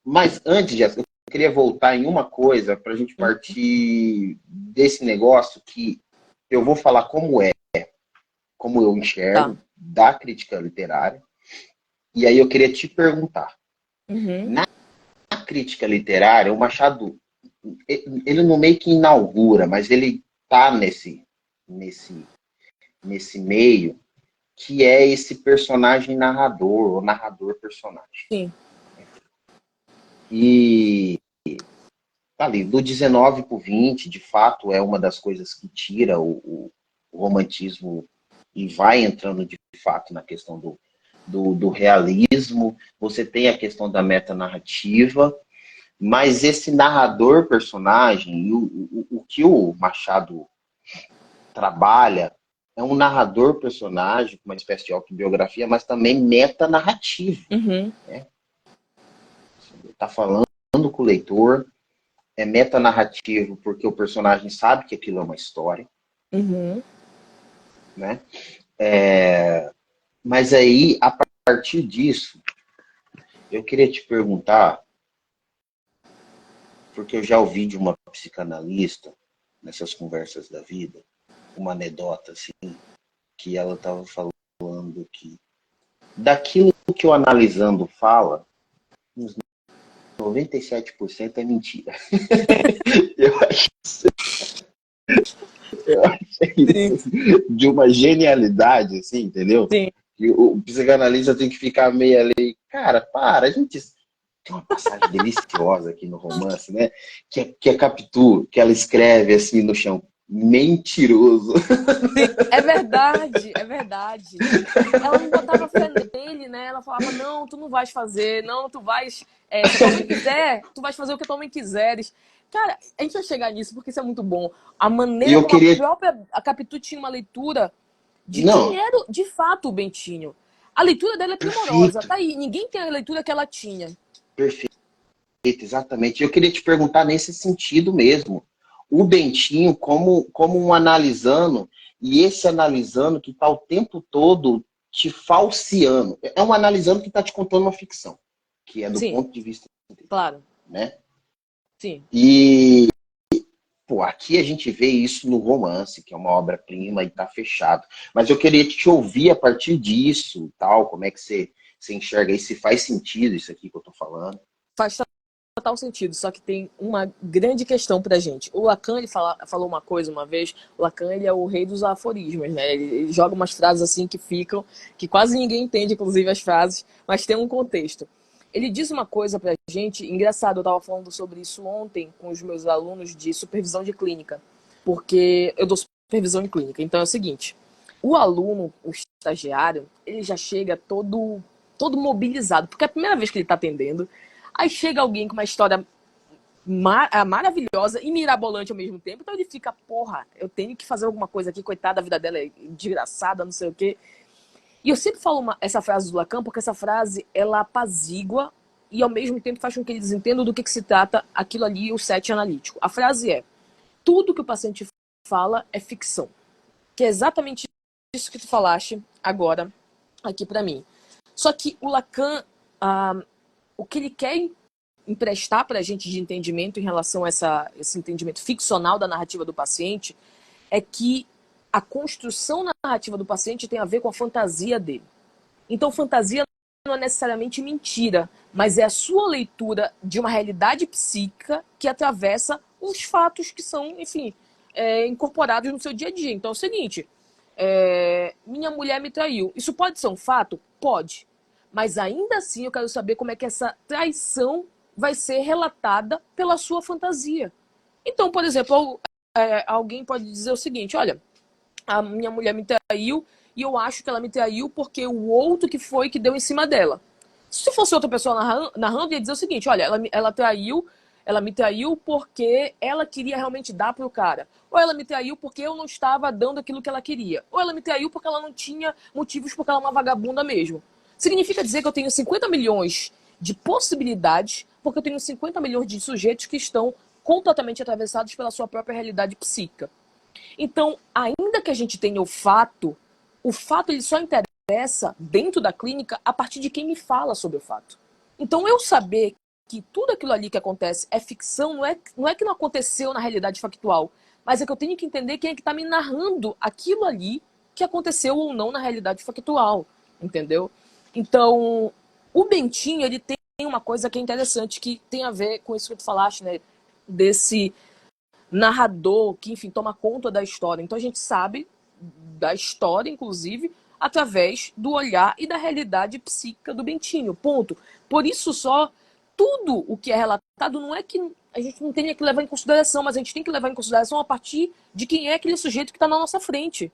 Mas antes disso, eu queria voltar em uma coisa para a gente partir desse negócio que eu vou falar como eu Tá. enxergo, da crítica literária. E aí eu queria te perguntar, Uhum. na crítica literária, o Machado, ele não meio que inaugura, mas ele tá nesse, nesse meio, que é esse personagem narrador, ou narrador-personagem. Sim. E tá ali, do 19 para o 20, de fato, é uma das coisas que tira o romantismo e vai entrando de fato na questão do realismo. Você tem a questão da metanarrativa, mas esse narrador-personagem, o que o Machado trabalha, é um narrador-personagem, uma espécie de autobiografia, mas também metanarrativo. Uhum. Né? Está falando com o leitor, é metanarrativo porque o personagem sabe que aquilo é uma história, Uhum. né? Mas aí, a partir disso, eu queria te perguntar, porque eu já ouvi de uma psicanalista, nessas conversas da vida, uma anedota, assim, que ela estava falando que daquilo que o analisando fala, uns 97% é mentira. Eu acho, eu achei Sim, isso assim, de uma genialidade, assim, entendeu? sim, Que o psicanalista tem que ficar meio ali, cara, para, a gente tem uma passagem deliciosa aqui no romance, né? Que é Capitu, que ela escreve assim no chão, mentiroso. sim. É verdade, é verdade. Ela não botava fé nele, né? Ela falava, não, tu não vais fazer, não, tu vais. Se a tua mãe quiser, tu vais fazer o que a tua mãe quiseres. Cara, a gente vai chegar nisso porque isso é muito bom. A E maneira eu como a queria. própria a Capitu tinha uma leitura de quem Não, era de fato o Bentinho. A leitura dela é primorosa, perfeito, tá aí. Ninguém tem a leitura que ela tinha. perfeito, exatamente. Eu queria te perguntar nesse sentido mesmo. O Bentinho, como um analisando, e esse analisando que está o tempo todo te falseando. É um analisando que está te contando uma ficção, que é do Sim, ponto de vista dele, claro. né? Sim. E pô, aqui a gente vê isso no romance, que é uma obra-prima e tá fechado. Mas eu queria te ouvir a partir disso, tal, como é que você enxerga isso, se faz sentido isso aqui que eu tô falando. Faz total sentido, só que tem uma grande questão pra gente. O Lacan, ele falou uma coisa uma vez, o Lacan, ele é o rei dos aforismos, né? Ele joga umas frases assim que ficam, que quase ninguém entende, inclusive as frases, mas tem um contexto. Ele diz uma coisa pra gente, engraçado, eu tava falando sobre isso ontem com os meus alunos de supervisão de clínica, porque eu dou supervisão de clínica. Então é o seguinte, o aluno, o estagiário, ele já chega todo mobilizado, porque é a primeira vez que ele tá atendendo. Aí chega alguém com uma história maravilhosa e mirabolante ao mesmo tempo. Então ele fica, porra, eu tenho que fazer alguma coisa aqui, coitada, a vida dela é desgraçada, não sei o quê. E eu sempre falo essa frase do Lacan, porque essa frase, ela apazigua e ao mesmo tempo faz com que eles entendam do que se trata aquilo ali, o set analítico. A frase é, tudo que o paciente fala é ficção. Que é exatamente isso que tu falaste agora aqui para mim. Só que o Lacan, o que ele quer emprestar para a gente de entendimento em relação a esse entendimento ficcional da narrativa do paciente é que a construção narrativa do paciente tem a ver com a fantasia dele. Então, fantasia não é necessariamente mentira, mas é a sua leitura de uma realidade psíquica que atravessa os fatos que são, enfim, incorporados no seu dia a dia. Então, é o seguinte: minha mulher me traiu. Isso pode ser um fato? Pode. Mas ainda assim eu quero saber como é que essa traição vai ser relatada pela sua fantasia. Então, por exemplo, alguém pode dizer o seguinte: olha, a minha mulher me traiu e eu acho que ela me traiu porque o outro que foi que deu em cima dela. Se fosse outra pessoa narrando, ia dizer o seguinte: olha, ela me traiu porque ela queria realmente dar pro cara. Ou ela me traiu porque eu não estava dando aquilo que ela queria. Ou ela me traiu porque ela não tinha motivos porque ela é uma vagabunda mesmo. Significa dizer que eu tenho 50 milhões de possibilidades porque eu tenho 50 milhões de sujeitos que estão completamente atravessados pela sua própria realidade psíquica. Então, ainda que a gente tenha o fato ele só interessa dentro da clínica a partir de quem me fala sobre o fato. Então, eu saber que tudo aquilo ali que acontece é ficção, não é que não aconteceu na realidade factual, mas é que eu tenho que entender quem é que está me narrando aquilo ali que aconteceu ou não na realidade factual, entendeu? Então, o Bentinho, ele tem uma coisa que é interessante, que tem a ver com isso que tu falaste, né? Desse narrador que, enfim, toma conta da história. Então a gente sabe da história, inclusive, através do olhar e da realidade psíquica do Bentinho. Ponto. Por isso só, tudo o que é relatado não é que a gente não tenha que levar em consideração, mas a gente tem que levar em consideração a partir de quem é aquele sujeito que está na nossa frente.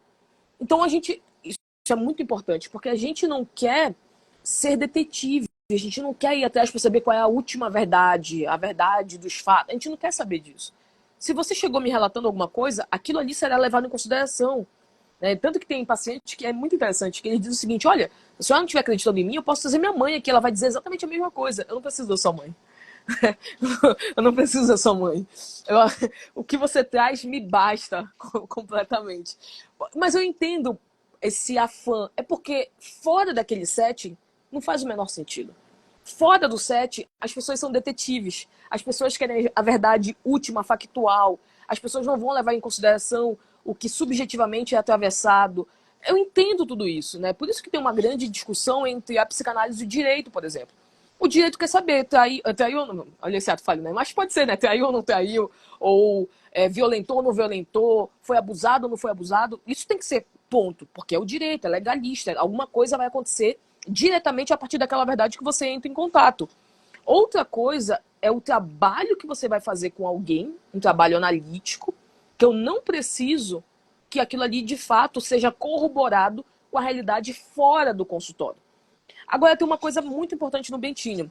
Então a gente. Isso é muito importante, porque a gente não quer ser detetive. A gente não quer ir atrás para saber qual é a última verdade, a verdade dos fatos. A gente não quer saber disso. Se você chegou me relatando alguma coisa, aquilo ali será levado em consideração. Né? Tanto que tem paciente que é muito interessante, que ele diz o seguinte: olha, se a senhora não estiver acreditando em mim, eu posso trazer minha mãe aqui, ela vai dizer exatamente a mesma coisa. Eu não preciso da sua mãe. Eu não preciso da sua mãe. O que você traz me basta completamente. Mas eu entendo esse afã. É porque fora daquele setting não faz o menor sentido. Fora do set, as pessoas são detetives. As pessoas querem a verdade última, factual. As pessoas não vão levar em consideração o que subjetivamente é atravessado. Eu entendo tudo isso, né? Por isso que tem uma grande discussão entre a psicanálise e o direito, por exemplo. O direito quer saber, traiu ou não? Olha esse ato falho, né? Mas pode ser, né? Traiu ou não traiu? Ou violentou ou não violentou? Foi abusado ou não foi abusado? Isso tem que ser ponto, porque é o direito, é legalista. Alguma coisa vai acontecer diretamente a partir daquela verdade que você entra em contato. Outra coisa é o trabalho que você vai fazer com alguém, um trabalho analítico, que eu não preciso que aquilo ali de fato seja corroborado com a realidade fora do consultório. Agora tem uma coisa muito importante no Bentinho,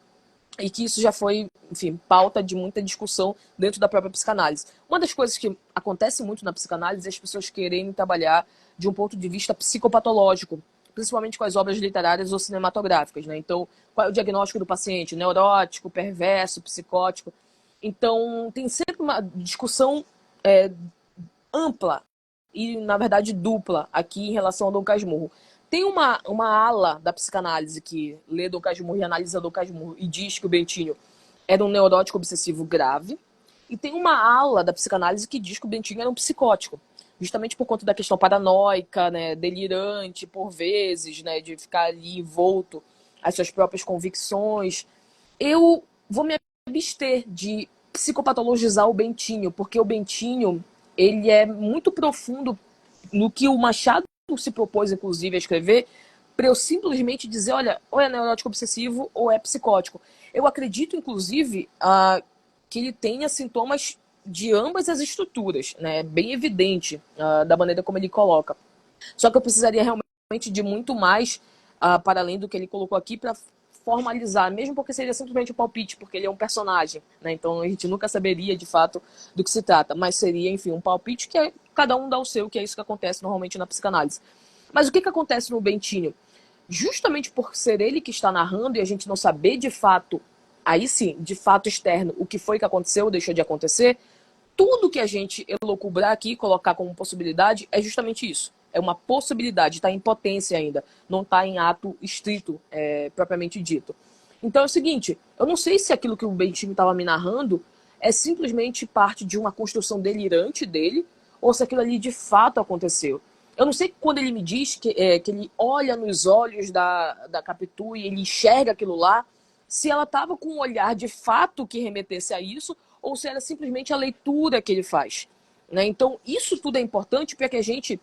e que isso já foi, enfim, pauta de muita discussão dentro da própria psicanálise. Uma das coisas que acontece muito na psicanálise é as pessoas quererem trabalhar de um ponto de vista psicopatológico, principalmente com as obras literárias ou cinematográficas, né? Então, qual é o diagnóstico do paciente? Neurótico, perverso, psicótico? Então, tem sempre uma discussão ampla e, na verdade, dupla aqui em relação ao Dom Casmurro. Tem uma ala da psicanálise que lê Dom Casmurro e analisa Dom Casmurro e diz que o Bentinho era um neurótico obsessivo grave. E tem uma ala da psicanálise que diz que o Bentinho era um psicótico. Justamente por conta da questão paranoica, né, delirante, por vezes, né, de ficar ali envolto às suas próprias convicções. Eu vou me abster de psicopatologizar o Bentinho, porque o Bentinho ele é muito profundo no que o Machado se propôs, inclusive, a escrever, para eu simplesmente dizer, olha, ou é neurótico obsessivo ou é psicótico. Eu acredito, inclusive, que ele tenha sintomas de ambas as estruturas, né? Bem evidente da maneira como ele coloca. Só que eu precisaria realmente de muito mais para além do que ele colocou aqui para formalizar, mesmo porque seria simplesmente um palpite, porque ele é um personagem, né? Então a gente nunca saberia de fato do que se trata, mas seria, enfim, um palpite que cada um dá o seu, que é isso que acontece normalmente na psicanálise. Mas o que acontece no Bentinho? Justamente por ser ele que está narrando e a gente não saber de fato, aí sim, de fato externo, o que foi que aconteceu ou deixou de acontecer, tudo que a gente elocubrar aqui, colocar como possibilidade, é justamente isso. É uma possibilidade, está em potência ainda, não está em ato estrito, propriamente dito. Então é o seguinte, eu não sei se aquilo que o Bentinho estava me narrando é simplesmente parte de uma construção delirante dele, ou se aquilo ali de fato aconteceu. Eu não sei quando ele me diz que ele olha nos olhos da Capitu e ele enxerga aquilo lá, se ela estava com um olhar de fato que remetesse a isso, ou se era simplesmente a leitura que ele faz. Né? Então, isso tudo é importante para que a gente,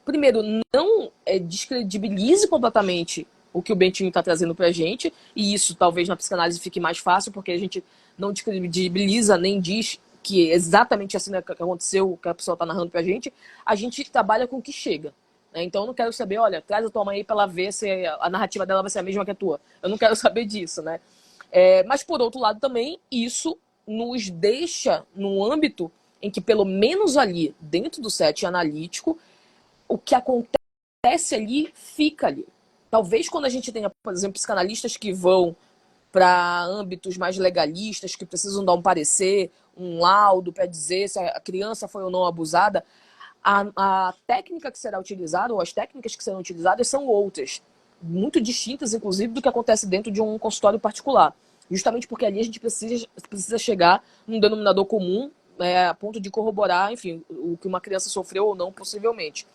primeiro, não descredibilize completamente o que o Bentinho está trazendo para a gente, e isso talvez na psicanálise fique mais fácil, porque a gente não descredibiliza nem diz que é exatamente assim que aconteceu, o que a pessoa está narrando para a gente trabalha com o que chega. Né? Então eu não quero saber, olha, traz a tua mãe aí para ela ver se a narrativa dela vai ser a mesma que a tua. Eu não quero saber disso, né? Mas, por outro lado, também, isso nos deixa num âmbito em que, pelo menos ali, dentro do set analítico, o que acontece ali, fica ali. Talvez quando a gente tenha, por exemplo, psicanalistas que vão para âmbitos mais legalistas, que precisam dar um parecer, um laudo para dizer se a criança foi ou não abusada, a técnica que será utilizada, ou as técnicas que serão utilizadas, são outras, muito distintas, inclusive, do que acontece dentro de um consultório particular. Justamente porque ali a gente precisa chegar num denominador comum, a ponto de corroborar, enfim, o que uma criança sofreu ou não, possivelmente.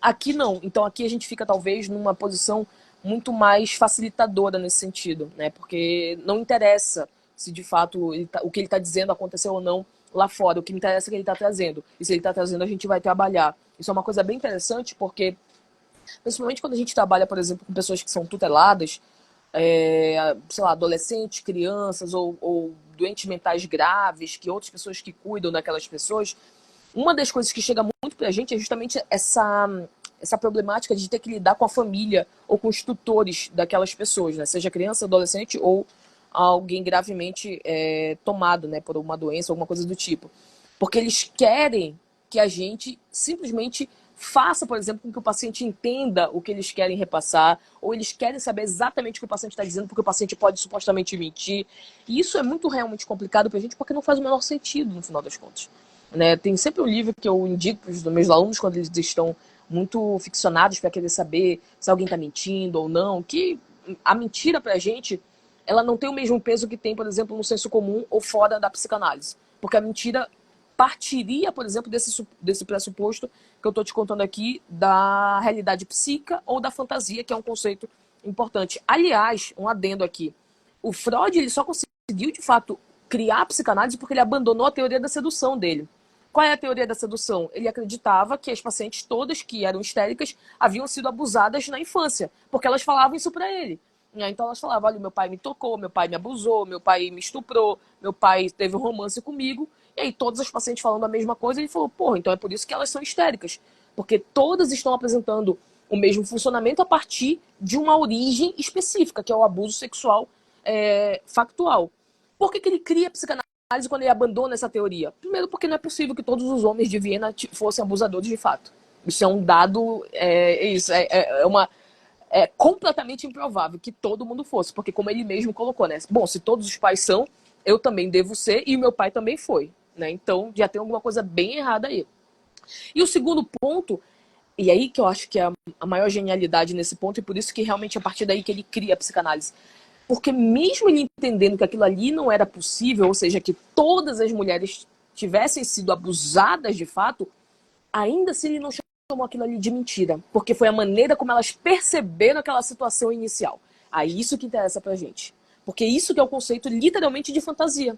Aqui não. Então aqui a gente fica talvez numa posição muito mais facilitadora nesse sentido, né? Porque não interessa se de fato o que ele está dizendo aconteceu ou não lá fora. O que interessa é o que ele está trazendo. E se ele está trazendo, a gente vai trabalhar. Isso é uma coisa bem interessante, porque principalmente quando a gente trabalha, por exemplo, com pessoas que são tuteladas, sei lá, adolescentes, crianças ou doentes mentais graves, que outras pessoas que cuidam daquelas pessoas, uma das coisas que chega muito pra gente é justamente essa problemática de ter que lidar com a família ou com os tutores daquelas pessoas, né? Seja criança, adolescente ou alguém gravemente tomado, né, por uma doença ou alguma coisa do tipo. Porque eles querem que a gente simplesmente faça, por exemplo, com que o paciente entenda o que eles querem repassar, ou eles querem saber exatamente o que o paciente está dizendo, porque o paciente pode supostamente mentir. E isso é muito realmente complicado pra gente, porque não faz o menor sentido, no final das contas. Né? Tem sempre um livro que eu indico para os meus alunos quando eles estão muito ficcionados para querer saber se alguém está mentindo ou não, que a mentira pra gente, ela não tem o mesmo peso que tem, por exemplo, no senso comum ou fora da psicanálise. Porque a mentira partiria, por exemplo, desse pressuposto que eu estou te contando aqui, da realidade psíquica ou da fantasia, que é um conceito importante. Aliás, um adendo aqui, o Freud ele só conseguiu, de fato, criar a psicanálise porque ele abandonou a teoria da sedução dele. Qual é a teoria da sedução? Ele acreditava que as pacientes todas que eram histéricas haviam sido abusadas na infância, porque elas falavam isso para ele. Então elas falavam, olha, meu pai me tocou, meu pai me abusou, meu pai me estuprou, meu pai teve um romance comigo. E aí todas as pacientes falando a mesma coisa, ele falou, porra, então é por isso que elas são histéricas. Porque todas estão apresentando o mesmo funcionamento a partir de uma origem específica, que é o abuso sexual factual. Por que ele cria a psicanálise quando ele abandona essa teoria? Primeiro, porque não é possível que todos os homens de Viena fossem abusadores de fato. Isso é um dado, é completamente improvável que todo mundo fosse, porque como ele mesmo colocou, né? Bom, se todos os pais são, eu também devo ser e o meu pai também foi, né? Então já tem alguma coisa bem errada aí. E o segundo ponto, e aí que eu acho que é a maior genialidade nesse ponto, e por isso que realmente é a partir daí que ele cria a psicanálise. Porque mesmo ele entendendo que aquilo ali não era possível, ou seja, que todas as mulheres tivessem sido abusadas de fato, ainda assim ele não chamou aquilo ali de mentira. Porque foi a maneira como elas perceberam aquela situação inicial. Aí isso que interessa pra gente. Porque isso que é o conceito literalmente de fantasia.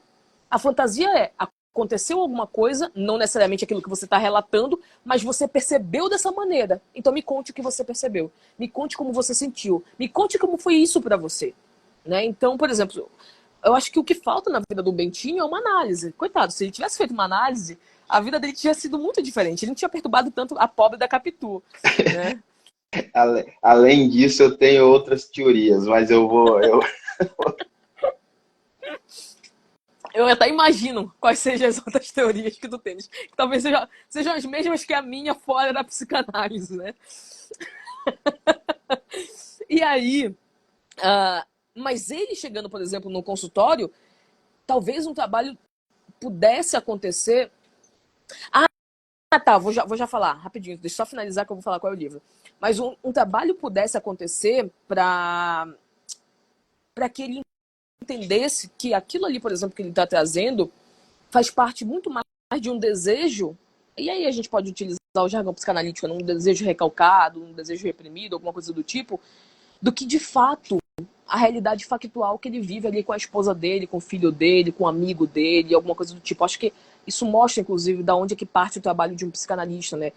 A fantasia aconteceu alguma coisa, não necessariamente aquilo que você está relatando, mas você percebeu dessa maneira. Então me conte o que você percebeu. Me conte como você sentiu. Me conte como foi isso pra você. Né? Então, por exemplo, eu acho que o que falta na vida do Bentinho é uma análise. Coitado, se ele tivesse feito uma análise, a vida dele tinha sido muito diferente. Ele não tinha perturbado tanto a pobre da Capitu, né? Além disso, eu tenho outras teorias, mas eu vou. Eu até imagino quais sejam as outras teorias que tu tens. Que talvez sejam as mesmas que a minha fora da psicanálise, né? E aí, mas ele chegando, por exemplo, no consultório, talvez um trabalho pudesse acontecer. Tá, vou já falar rapidinho, deixa eu só finalizar que eu vou falar qual é o livro. Mas um trabalho pudesse acontecer para que ele entendesse que aquilo ali, por exemplo, que ele está trazendo, faz parte muito mais de um desejo, e aí a gente pode utilizar o jargão psicanalítico, um desejo recalcado, um desejo reprimido, alguma coisa do tipo, do que de fato a realidade factual que ele vive ali com a esposa dele, com o filho dele, com o amigo dele, alguma coisa do tipo. Acho que isso mostra, inclusive, da onde é que parte o trabalho de um psicanalista, né?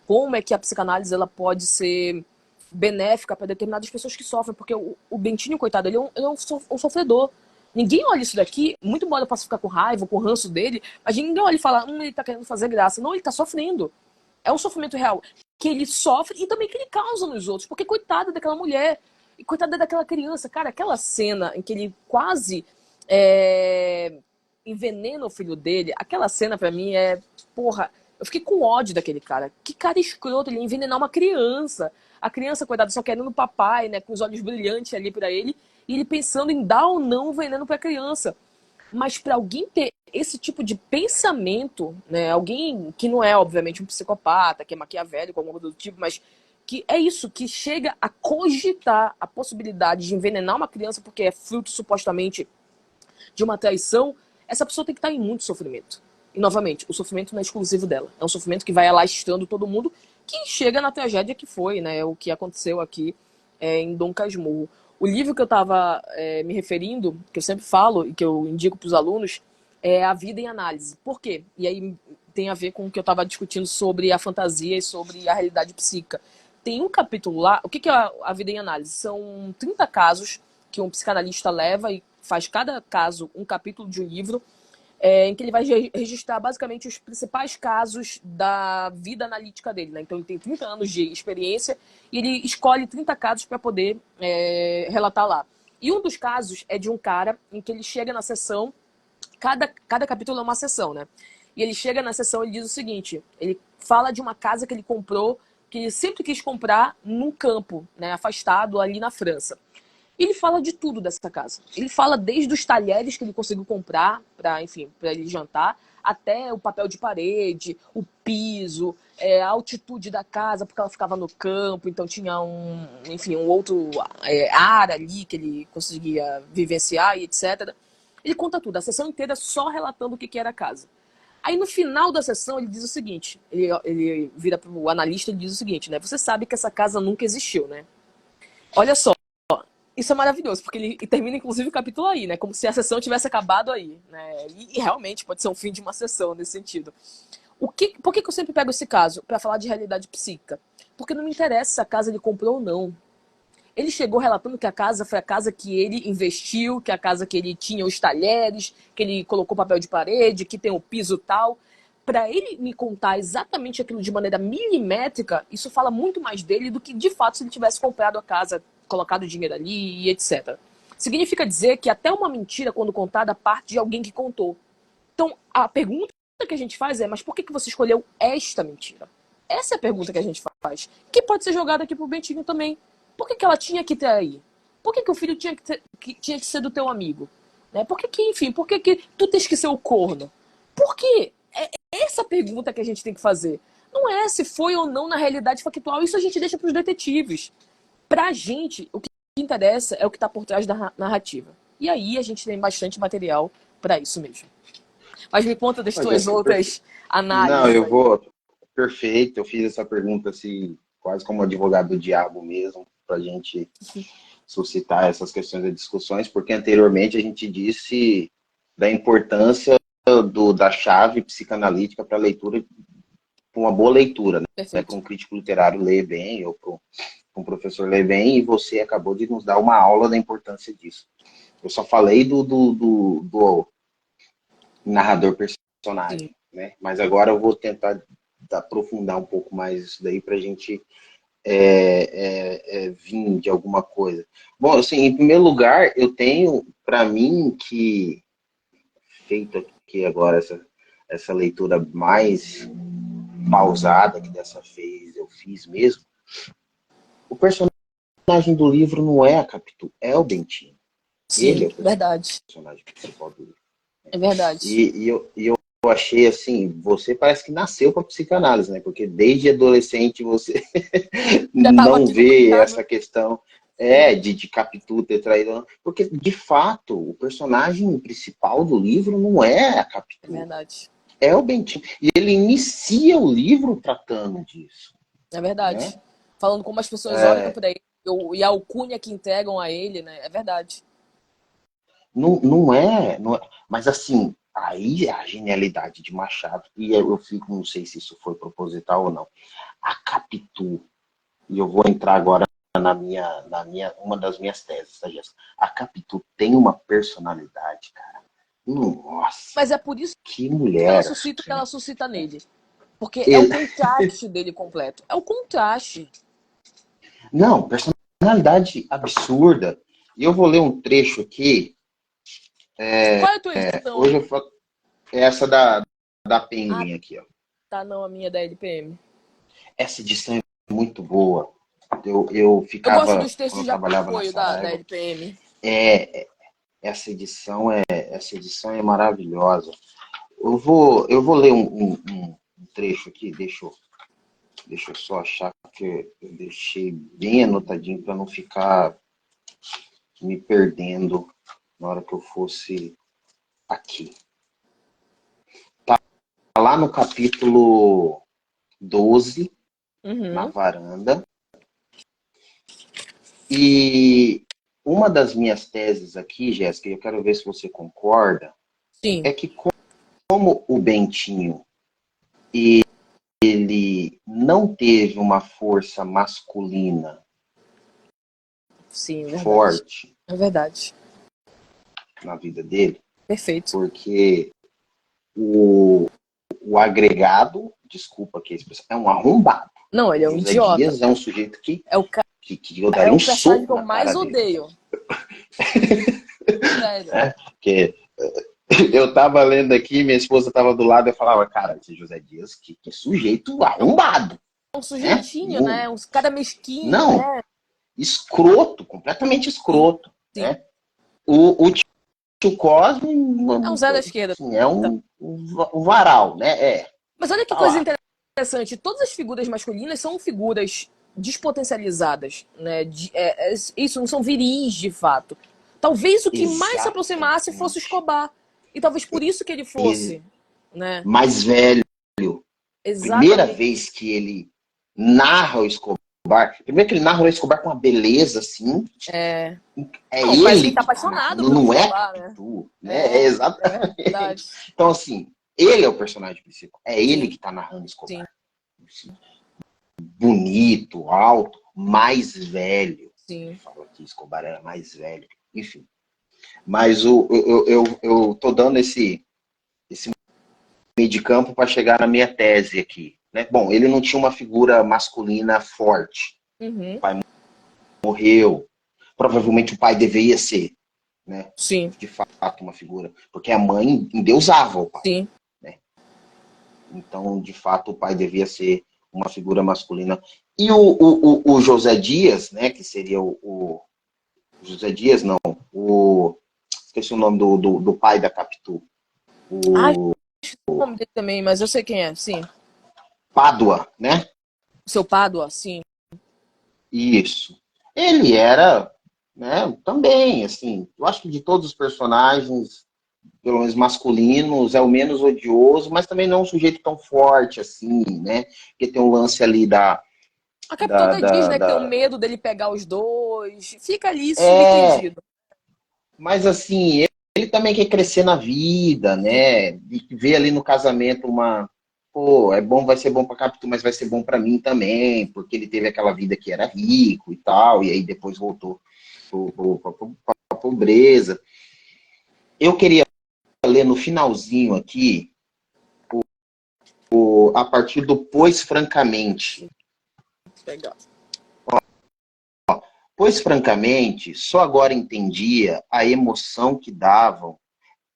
Como é que a psicanálise ela pode ser benéfica para determinadas pessoas que sofrem, porque o Bentinho, coitado, ele é um sofredor. Ninguém olha isso daqui, muito embora eu possa ficar com raiva, com o ranço dele, mas ninguém olha e fala, ele tá querendo fazer graça. Não, ele tá sofrendo. É um sofrimento real que ele sofre e também que ele causa nos outros, porque coitada daquela mulher, e coitada daquela criança. Cara, aquela cena em que ele quase envenena o filho dele, aquela cena pra mim porra, eu fiquei com ódio daquele cara. Que cara escroto, ele ia envenenar uma criança. A criança, coitada, só querendo o papai, né, com os olhos brilhantes ali pra ele, e ele pensando em dar ou não o veneno pra criança. Mas para alguém ter esse tipo de pensamento, né, alguém que não é, obviamente, um psicopata, que é maquiavélico, alguma coisa do tipo, mas que é isso, que chega a cogitar a possibilidade de envenenar uma criança porque é fruto, supostamente, de uma traição, essa pessoa tem que estar em muito sofrimento. E, novamente, o sofrimento não é exclusivo dela. É um sofrimento que vai alastrando todo mundo, que chega na tragédia que foi, né? O que aconteceu aqui em Dom Casmurro. O livro que eu estava me referindo, que eu sempre falo e que eu indico para os alunos, é A Vida em Análise. Por quê? E aí tem a ver com o que eu estava discutindo sobre a fantasia e sobre a realidade psíquica. Tem um capítulo lá, o que é a Vida em Análise? São 30 casos que um psicanalista leva e faz cada caso um capítulo de um livro, em que ele vai registrar basicamente os principais casos da vida analítica dele, né? Então ele tem 30 anos de experiência e ele escolhe 30 casos para poder relatar lá. E um dos casos é de um cara em que ele chega na sessão, cada capítulo é uma sessão, né? E ele chega na sessão e diz o seguinte, ele fala de uma casa que ele comprou, que ele sempre quis comprar num campo, né, afastado ali na França. Ele fala de tudo dessa casa. Ele fala desde os talheres que ele conseguiu comprar para, enfim, para ele jantar, até o papel de parede, o piso, a altitude da casa, porque ela ficava no campo, então tinha enfim, um outro ar ali que ele conseguia vivenciar e etc. Ele conta tudo, a sessão inteira só relatando o que era a casa. Aí no final da sessão ele diz o seguinte, ele vira para o analista e diz o seguinte, né? Você sabe que essa casa nunca existiu, né? Olha só, isso é maravilhoso, porque ele termina inclusive o capítulo aí, né? Como se a sessão tivesse acabado aí, né? E realmente pode ser um fim de uma sessão nesse sentido. Por que eu sempre pego esse caso? Para falar de realidade psíquica. Porque não me interessa se a casa ele comprou ou não. Ele chegou relatando que a casa foi a casa que ele investiu, que a casa que ele tinha os talheres, que ele colocou papel de parede, que tem o piso tal. Para ele me contar exatamente aquilo de maneira milimétrica, isso fala muito mais dele do que de fato se ele tivesse comprado a casa, colocado dinheiro ali e etc. Significa dizer que até uma mentira, quando contada, parte de alguém que contou. Então, a pergunta que a gente faz é, mas por que você escolheu esta mentira? Essa é a pergunta que a gente faz. Que pode ser jogada aqui pro Bentinho também. Por que ela tinha que ter aí? Por que o filho tinha que ser do teu amigo? Né? Por que, enfim, por que tu tens que ser o corno? Por quê? É essa pergunta que a gente tem que fazer. Não é se foi ou não na realidade factual. Isso a gente deixa para os detetives. Pra gente, o que interessa é o que está por trás da narrativa. E aí a gente tem bastante material para isso mesmo. Mas me conta das Mas, tuas Jéssica, outras não, análises eu aí. vou. Perfeito, eu fiz essa pergunta assim, quase como advogado do diabo mesmo, para a gente suscitar essas questões de discussões, porque anteriormente a gente disse da importância da chave psicanalítica para a leitura, para uma boa leitura, né? Para Perfeito. um crítico literário ler bem, ou para um professor ler bem, e você acabou de nos dar uma aula da importância disso. Eu só falei do narrador Sim. personagem, né? Mas agora eu vou tentar aprofundar um pouco mais isso daí para a gente vir de alguma coisa. Bom, assim, em primeiro lugar, eu tenho para mim que feito aqui agora essa leitura mais pausada que dessa vez eu fiz mesmo. O personagem do livro não é a Capitu, é o Bentinho. Ele é Sim, o verdade. personagem principal do livro. É verdade. E eu achei assim, você parece que nasceu para psicanálise, né? Porque desde adolescente você Já estava não aqui vê conectado. essa questão Sim, de Capitu ter traído. Porque, de fato, o personagem principal do livro não é a é Capitu, verdade. é o Bentinho. E ele inicia o livro tratando disso, É né? verdade. Falando como as pessoas olham para ele e a alcunha que entregam a ele, né? É verdade. Não é, mas assim, aí é a genialidade de Machado, e eu fico, não sei se isso foi proposital ou não. A Capitu, e eu vou entrar agora uma das minhas teses, tá, Jéssica? A Capitu tem uma personalidade, cara. Nossa, Mas é por isso que que ela mulher. suscita o que ela suscita nele. Porque é o Ele- contraste dele completo. É o contraste. Não, personalidade absurda. E eu vou ler um trecho aqui. Qual é a tua edição? Hoje eu falo essa da Ah, Penguin aqui, ó. tá, não, a minha é da LPM. Essa edição é muito boa. Eu Eu gosto ficava, dos quando textos eu de trabalhava na apoio da Saraiva, LPM. é, essa edição é maravilhosa. Eu vou ler um trecho aqui, deixa eu só achar que eu deixei bem anotadinho para não ficar me perdendo na hora que eu fosse aqui. Tá lá no capítulo 12, na Uhum. varanda. E uma das minhas teses aqui, Jéssica, e eu quero ver se você concorda, Sim, é que como o Bentinho ele não teve uma força masculina sim, é verdade. forte É verdade. na vida dele, Perfeito. porque o agregado, desculpa que a expressão, é um arrombado. Não, ele O é um José idiota. Dias é um sujeito É o, ca- que eu é daria o um personagem que soco eu na mais cara dele. odeio. Sério. Né? Porque eu tava lendo aqui, minha esposa tava do lado, eu falava, cara, esse José Dias, que sujeito arrombado, É um né? sujeitinho, né? Um cara mesquinho, Não, né? escroto, completamente Sim, escroto, sim. né? O tio Cosme, É um Zé da esquerda. assim, é um varal, né? Mas olha que Tá coisa lá. interessante. Todas as figuras masculinas são figuras despotencializadas, né? Isso não são viris de fato. Talvez o que mais se aproximasse fosse o Exatamente. Escobar. E talvez por isso que ele fosse, né? Mais velho. Primeira Exatamente. vez que ele narra o Escobar, primeiro que ele narra o Escobar com uma beleza assim, É... é Não, parece que ele ele tá que tá apaixonado narrando, pelo não é Escobar, né? Capitu, né? É É, é exatamente. verdade. Então, assim, ele é o personagem principal, é ele Sim, que tá narrando sim, Escobar. Assim, bonito, alto, mais velho. Ele sim. fala que Escobar era mais velho, enfim. Mas eu tô dando esse meio de campo para chegar na minha tese aqui. Né? Bom, ele não tinha uma figura masculina forte. O Uhum. pai morreu. Provavelmente o pai deveria ser, né? Sim, De fato, uma figura. Porque a mãe endeusava o pai. sim. Né? Então, de fato, o pai devia ser uma figura masculina. E o José Dias, né? Que seria o José Dias, não. Esqueci o nome do pai da Capitu. Ah, O o nome dele também, mas eu sei quem é, sim. Pádua, né? O seu Pádua, sim. Isso. Ele era, né, também, assim, eu acho que de todos os personagens, pelo menos masculinos, é o menos odioso, mas também não é um sujeito tão forte assim, né? Porque tem um lance ali A Capitão da, até diz, da, né, que tem o da... medo dele pegar os dois. Fica ali É, subentendido. mas assim, ele também quer crescer na vida, Sim, né? E ver ali no casamento uma, pô, é bom, vai ser bom para Capitu, mas vai ser bom para mim também, porque ele teve aquela vida que era rico e tal, e aí depois voltou para a pobreza. Eu queria ler no finalzinho aqui, a partir do Pois Francamente. legal. Pois francamente, só agora entendia a emoção que davam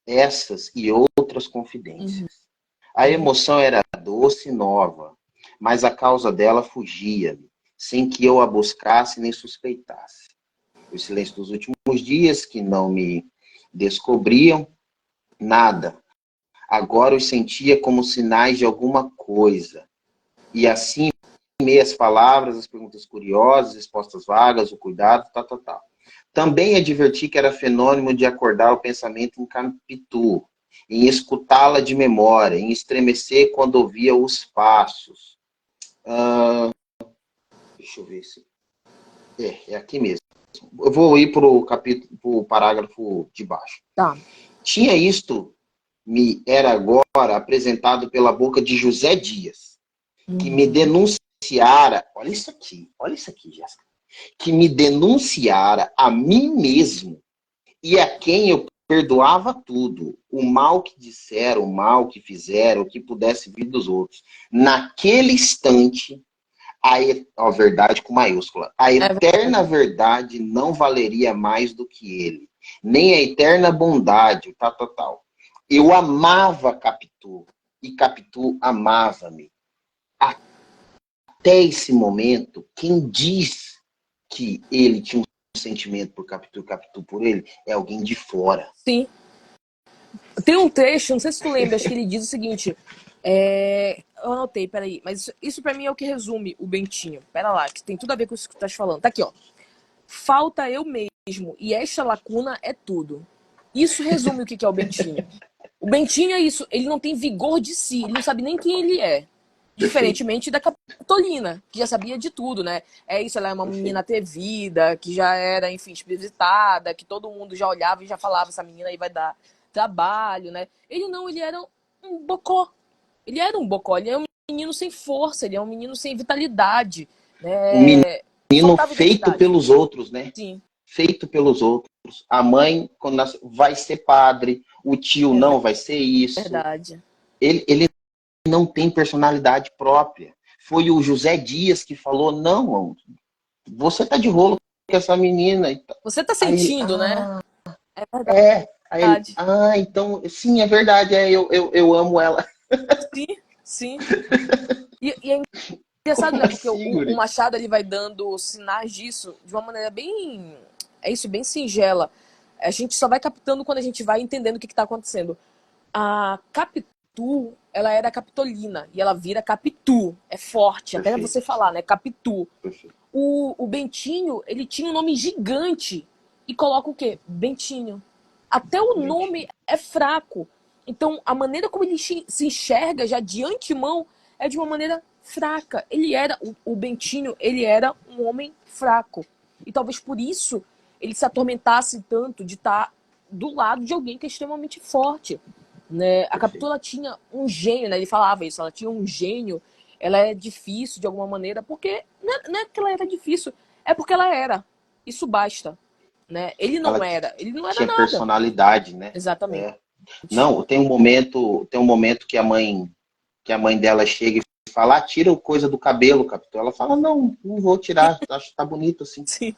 essas e outras Uhum, confidências. A emoção era doce e nova, mas a causa dela fugia-me, sem que eu a buscasse nem suspeitasse. O silêncio dos últimos dias, que não me descobriam nada, agora os sentia como sinais de alguma coisa. E assim, meias palavras, as perguntas curiosas, respostas vagas, o cuidado, tal, tal, tal. Também adverti que era fenômeno de acordar o pensamento em Campitu, em escutá-la de memória, em estremecer quando ouvia os passos. Deixa eu ver se. É aqui mesmo. Eu vou ir para o capítulo, para o parágrafo de baixo. tá. Tinha isto me era agora apresentado pela boca de José Dias, que me Uhum. denunciara. Olha isso aqui, Jéssica. Que me denunciara a mim mesmo e a quem eu perdoava tudo, o mal que disseram, o mal que fizeram, o que pudesse vir dos outros. Naquele instante, a verdade com maiúscula, a É eterna verdade. verdade não valeria mais do que ele, nem a eterna bondade, tal, tal, tal. Eu amava Capitu e Capitu amava-me. Até esse momento, quem diz que ele tinha um sentimento por Capitu e Capitu por ele é alguém de fora. Sim. Tem um trecho, não sei se tu lembra, acho que ele diz o seguinte. Eu anotei, peraí. Mas isso pra mim é o que resume o Bentinho. Pera lá, que tem tudo a ver com isso que tu estás falando. Tá aqui, ó. Falta eu mesmo, e esta lacuna é tudo. Isso resume o que é o Bentinho. O Bentinho é isso, ele não tem vigor de si, ele não sabe nem quem ele é. Perfeito. Diferentemente da Capitolina, que já sabia de tudo, né? É isso, ela é uma menina Perfeito. atrevida, que já era, enfim, espiritada, que todo mundo já olhava e já falava, essa menina aí vai dar trabalho, né? Ele não, ele era um bocó. Ele era um bocó, ele é um menino sem força, ele é um menino sem vitalidade, O né? menino Faltava feito identidade. pelos outros, né? Sim, Feito pelos outros. A mãe, quando vai ser padre, o tio é não vai ser isso. verdade. Ele não tem personalidade própria. Foi o José Dias que falou: não, você tá de rolo com essa menina. Você tá Aí ele, sentindo, né? É é. Aí ele, verdade. então, sim, é verdade, eu amo ela. Sim, sim. E é engraçado, Como né? Porque assim, o Guri? Machado ele vai dando sinais disso de uma maneira bem. É isso, bem singela. A gente só vai captando quando a gente vai entendendo o que está acontecendo. A Capitu, ela era Capitolina e ela vira Capitu. É forte, até você Perfeito, falar, né? Capitu. perfeito. O Bentinho, ele tinha um nome gigante e coloca o quê? Bentinho. Até o nome Bentinho. é fraco. Então, a maneira como ele se enxerga já de antemão é de uma maneira fraca. Ele era, o Bentinho, ele era um homem fraco. E talvez por isso ele se atormentasse tanto de estar do lado de alguém que é extremamente forte. Né? A Perfeito. Capitula tinha um gênio, né? Ele falava isso, ela tinha um gênio, ela é difícil de alguma maneira, porque não é que ela era difícil, é porque ela era. Isso basta. Né? Ela Ele não era tinha nada. personalidade, né? Exatamente. É. Não, tem um momento que a mãe dela chega e fala: tira o coisa do cabelo, capitão. Ela fala: não, não vou tirar, acho que tá bonito assim. Sim.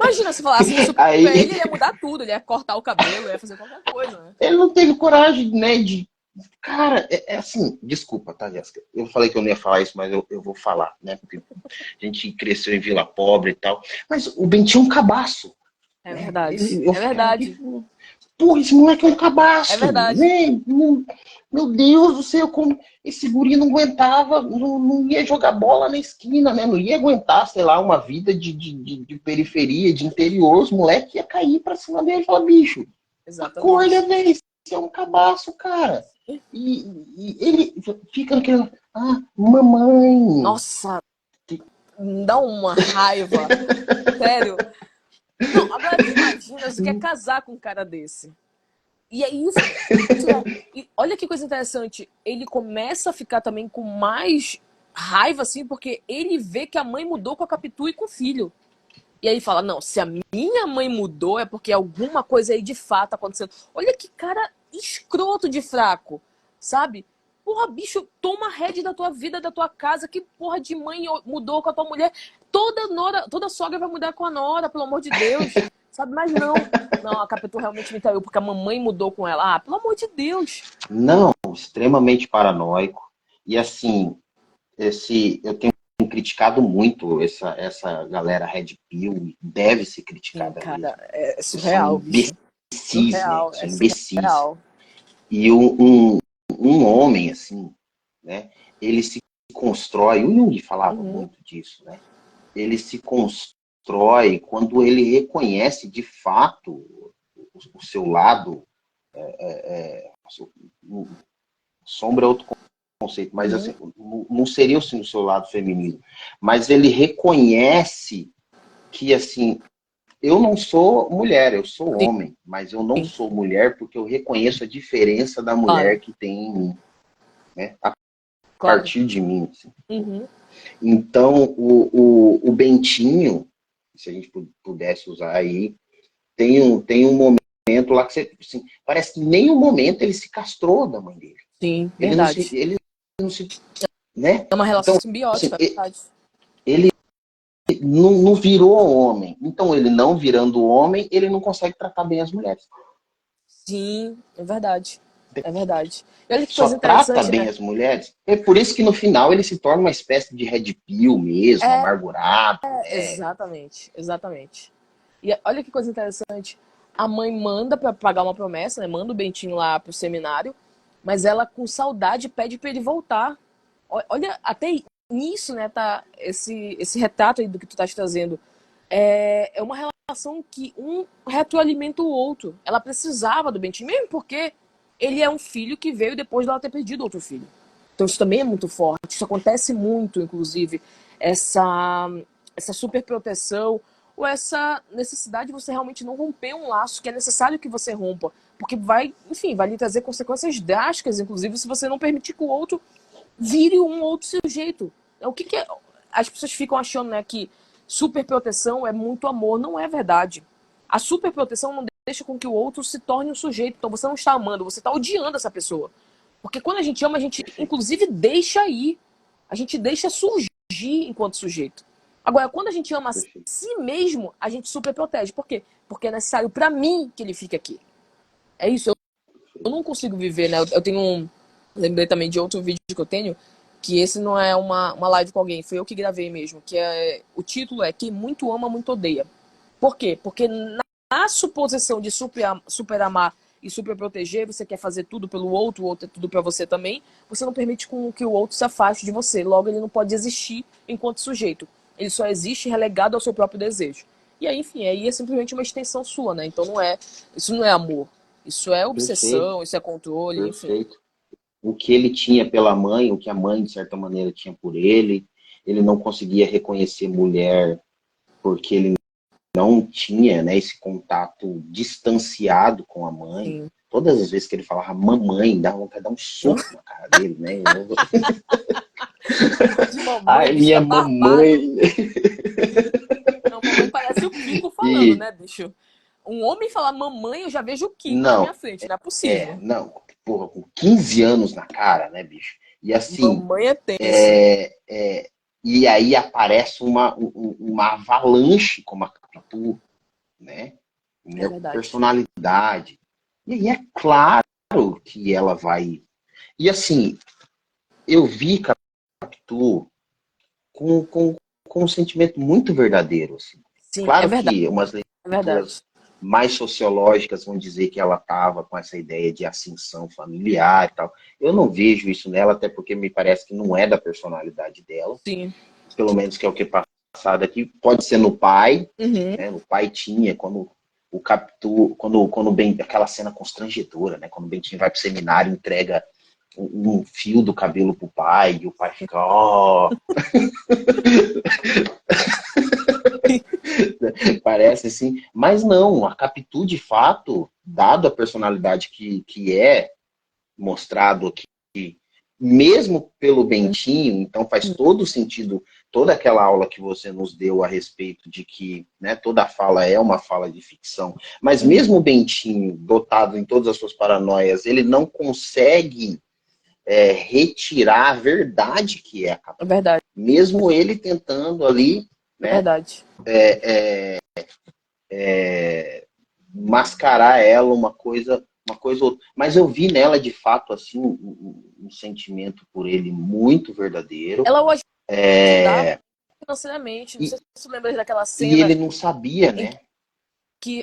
Imagina se falasse isso pra Aí ele ia mudar tudo, ele ia cortar o cabelo, ia fazer qualquer coisa, né? ele não teve coragem, né, de. Cara, é assim, desculpa, tá, Jéssica? Eu falei que eu não ia falar isso, mas eu vou falar, né? Porque a gente cresceu em Vila Pobre e tal. Mas o Ben tinha um cabaço, É né? verdade. Eu É ficava aqui, verdade. porra, esse moleque é um É cabaço, verdade. né? Meu Deus do céu, como esse guri não aguentava, não ia jogar bola na esquina, né? Não ia aguentar, sei lá, uma vida de periferia, de interior, os moleques ia cair pra cima dele e falar: bicho, acorda, Exatamente. velho, você é um cabaço, cara. E ele fica naquele, mamãe. Nossa, dá uma raiva. Sério. Não, agora tu imagina, você quer casar com um cara desse. E é isso, né? E olha que coisa interessante. Ele começa a ficar também com mais raiva, assim, porque ele vê que a mãe mudou com a Capitu e com o filho. E aí ele fala, não, se a minha mãe mudou é porque alguma coisa aí de fato tá acontecendo. Olha que cara escroto de fraco, sabe? Porra, bicho, toma a rédea da tua vida, da tua casa. Que porra de mãe mudou com a tua mulher? Toda nora, toda sogra vai mudar com a nora, pelo amor de Deus. Sabe? Mas não. Não, a Capitu realmente me traiu porque a mamãe mudou com ela. Ah, pelo amor de Deus. Não, extremamente paranoico. E assim, eu tenho criticado muito essa galera Red Pill, deve ser Sim, criticada cara, mesmo. é Que são surreal, bicho. imbecis, né? Surreal, é São imbecis. surreal. E um homem, assim, né? Ele se constrói, o Jung falava Uhum, muito disso, né? Ele se constrói quando ele reconhece de fato o seu lado, sombra é outro conceito, mas uhum. assim, não seria assim o seu lado feminino, mas ele reconhece que assim, eu não sou mulher, eu sou homem, mas eu não Sim, sou mulher porque eu reconheço a diferença da claro, mulher que tem em mim, né? A claro. partir de mim. Assim. Uhum. Então, o Bentinho, se a gente pudesse usar aí, tem um momento lá que você, assim, parece que em nenhum momento ele se castrou da mãe dele. Sim, verdade. Ele não se, né? É uma relação Então, assim, simbiótica, é verdade. ele não virou homem. Então, ele não virando homem, ele não consegue tratar bem as mulheres. Sim, é verdade. É verdade. E olha que Só coisa trata interessante, bem né? as mulheres. É por isso que no final ele se torna uma espécie de red pill mesmo, É, amargurado, né? exatamente, exatamente. E olha que coisa interessante. A mãe manda pra pagar uma promessa, né? Manda o Bentinho lá pro seminário, mas ela com saudade pede pra ele voltar. Olha, até nisso, né, tá esse retrato aí do que tu estás trazendo. É uma relação que um retroalimenta o outro. Ela precisava do Bentinho, mesmo porque ele é um filho que veio depois dela ter perdido outro filho. Então isso também é muito forte. Isso acontece muito, inclusive, essa, essa superproteção ou essa necessidade de você realmente não romper um laço que é necessário que você rompa. Porque vai, enfim, vai lhe trazer consequências drásticas, inclusive, se você não permitir que o outro vire um outro sujeito. O que, que é? As pessoas ficam achando, né, que superproteção é muito amor. Não é verdade. A superproteção não deixa com que o outro se torne um sujeito. Então você não está amando, você está odiando essa pessoa. Porque quando a gente ama, a gente Perfeito, inclusive deixa ir. A gente deixa surgir enquanto sujeito. Agora, quando a gente ama a perfeito, si mesmo, a gente super protege. Por quê? Porque é necessário para mim que ele fique aqui. É isso. Eu perfeito. não consigo viver, né? Eu tenho um. Lembrei também de outro vídeo que eu tenho, que esse não é uma live com alguém, foi eu que gravei mesmo. Que é. O título é Quem Muito Ama, Muito Odeia. Por quê? Porque na suposição de super amar e super proteger, você quer fazer tudo pelo outro, o outro é tudo para você também, você não permite que o outro se afaste de você. Logo, ele não pode existir enquanto sujeito. Ele só existe relegado ao seu próprio desejo. E aí, enfim, aí é simplesmente uma extensão sua, né? Então isso não é amor. Isso é Perfeito, obsessão, isso é controle, enfim. perfeito. O que ele tinha pela mãe, o que a mãe, de certa maneira, tinha por ele não conseguia reconhecer mulher porque ele não tinha, né, esse contato distanciado com a mãe. Sim. Todas as vezes que ele falava mamãe, dava vontade de dar um soco na cara dele, né? Chamar de mamãe, Ai, bicho, é minha barbado. mamãe. Não, mamãe parece o Kiko falando, E né, bicho? Um homem falar mamãe, eu já vejo o Kiko na não, minha frente, não é possível. não, porra, com 15 anos na cara, né, bicho? E assim, Mamãe é tenso. é, é, e aí aparece uma avalanche como a Capitu, né? É Mulher com verdade. personalidade. E aí é claro que ela vai. E assim, eu vi Capitu com, com, com um sentimento muito verdadeiro. Assim. Sim, é Claro verdade. que umas É verdade. leituras mais sociológicas vão dizer que ela estava com essa ideia de ascensão familiar e tal. Eu não vejo isso nela, até porque me parece que não é da personalidade dela, Sim. pelo menos que é o que é passado aqui. Pode ser no pai, Uhum. né? O pai tinha, quando o Capitu, quando bem, aquela cena constrangedora, né? Quando o Bentinho vai pro seminário, entrega um fio do cabelo pro pai, e o pai fica, ó, oh, parece assim, mas não, a Capitu, de fato, dado a personalidade que é mostrado aqui, mesmo pelo Bentinho, então faz todo sentido, toda aquela aula que você nos deu a respeito de que, né, toda fala é uma fala de ficção, mas Uhum. mesmo o Bentinho, dotado em todas as suas paranoias, ele não consegue retirar a verdade que é a É Capitu. verdade. Mesmo ele tentando ali, É né, verdade. mascarar ela uma coisa ou outra. Mas eu vi nela, de fato, assim, um sentimento por ele muito verdadeiro. Ela o ajudava É, financeiramente. Não e, sei se você lembra daquela e cena ele não sabia, em né? que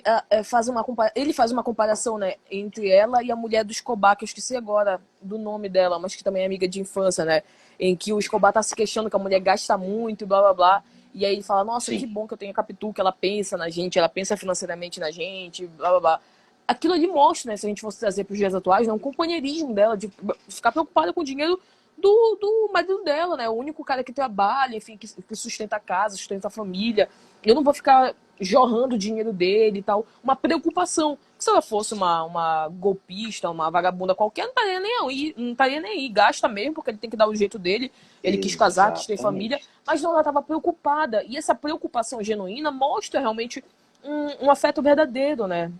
ele faz uma comparação, né, entre ela e a mulher do Escobar, que eu esqueci agora do nome dela, mas que também é amiga de infância, né? Em que o Escobar tá se queixando que a mulher gasta muito e blá blá blá. E aí ele fala, nossa, que Sim, bom que eu tenho a Capitu, que ela pensa na gente, ela pensa financeiramente na gente, blá blá blá. Aquilo ali mostra, né, se a gente fosse trazer para os dias atuais, né, um companheirismo dela, de ficar preocupada com o dinheiro do marido dela, né? O único cara que trabalha, enfim, que sustenta a casa, sustenta a família. Eu não vou ficar jorrando o dinheiro dele e tal. Uma preocupação. Se ela fosse uma golpista, uma vagabunda qualquer, não estaria nem aí. Não estaria nem aí. Gasta mesmo, porque ele tem que dar o jeito dele. Ele quis casar, quis ter família. exatamente. Mas não, ela estava preocupada. E essa preocupação genuína mostra realmente um afeto verdadeiro, né?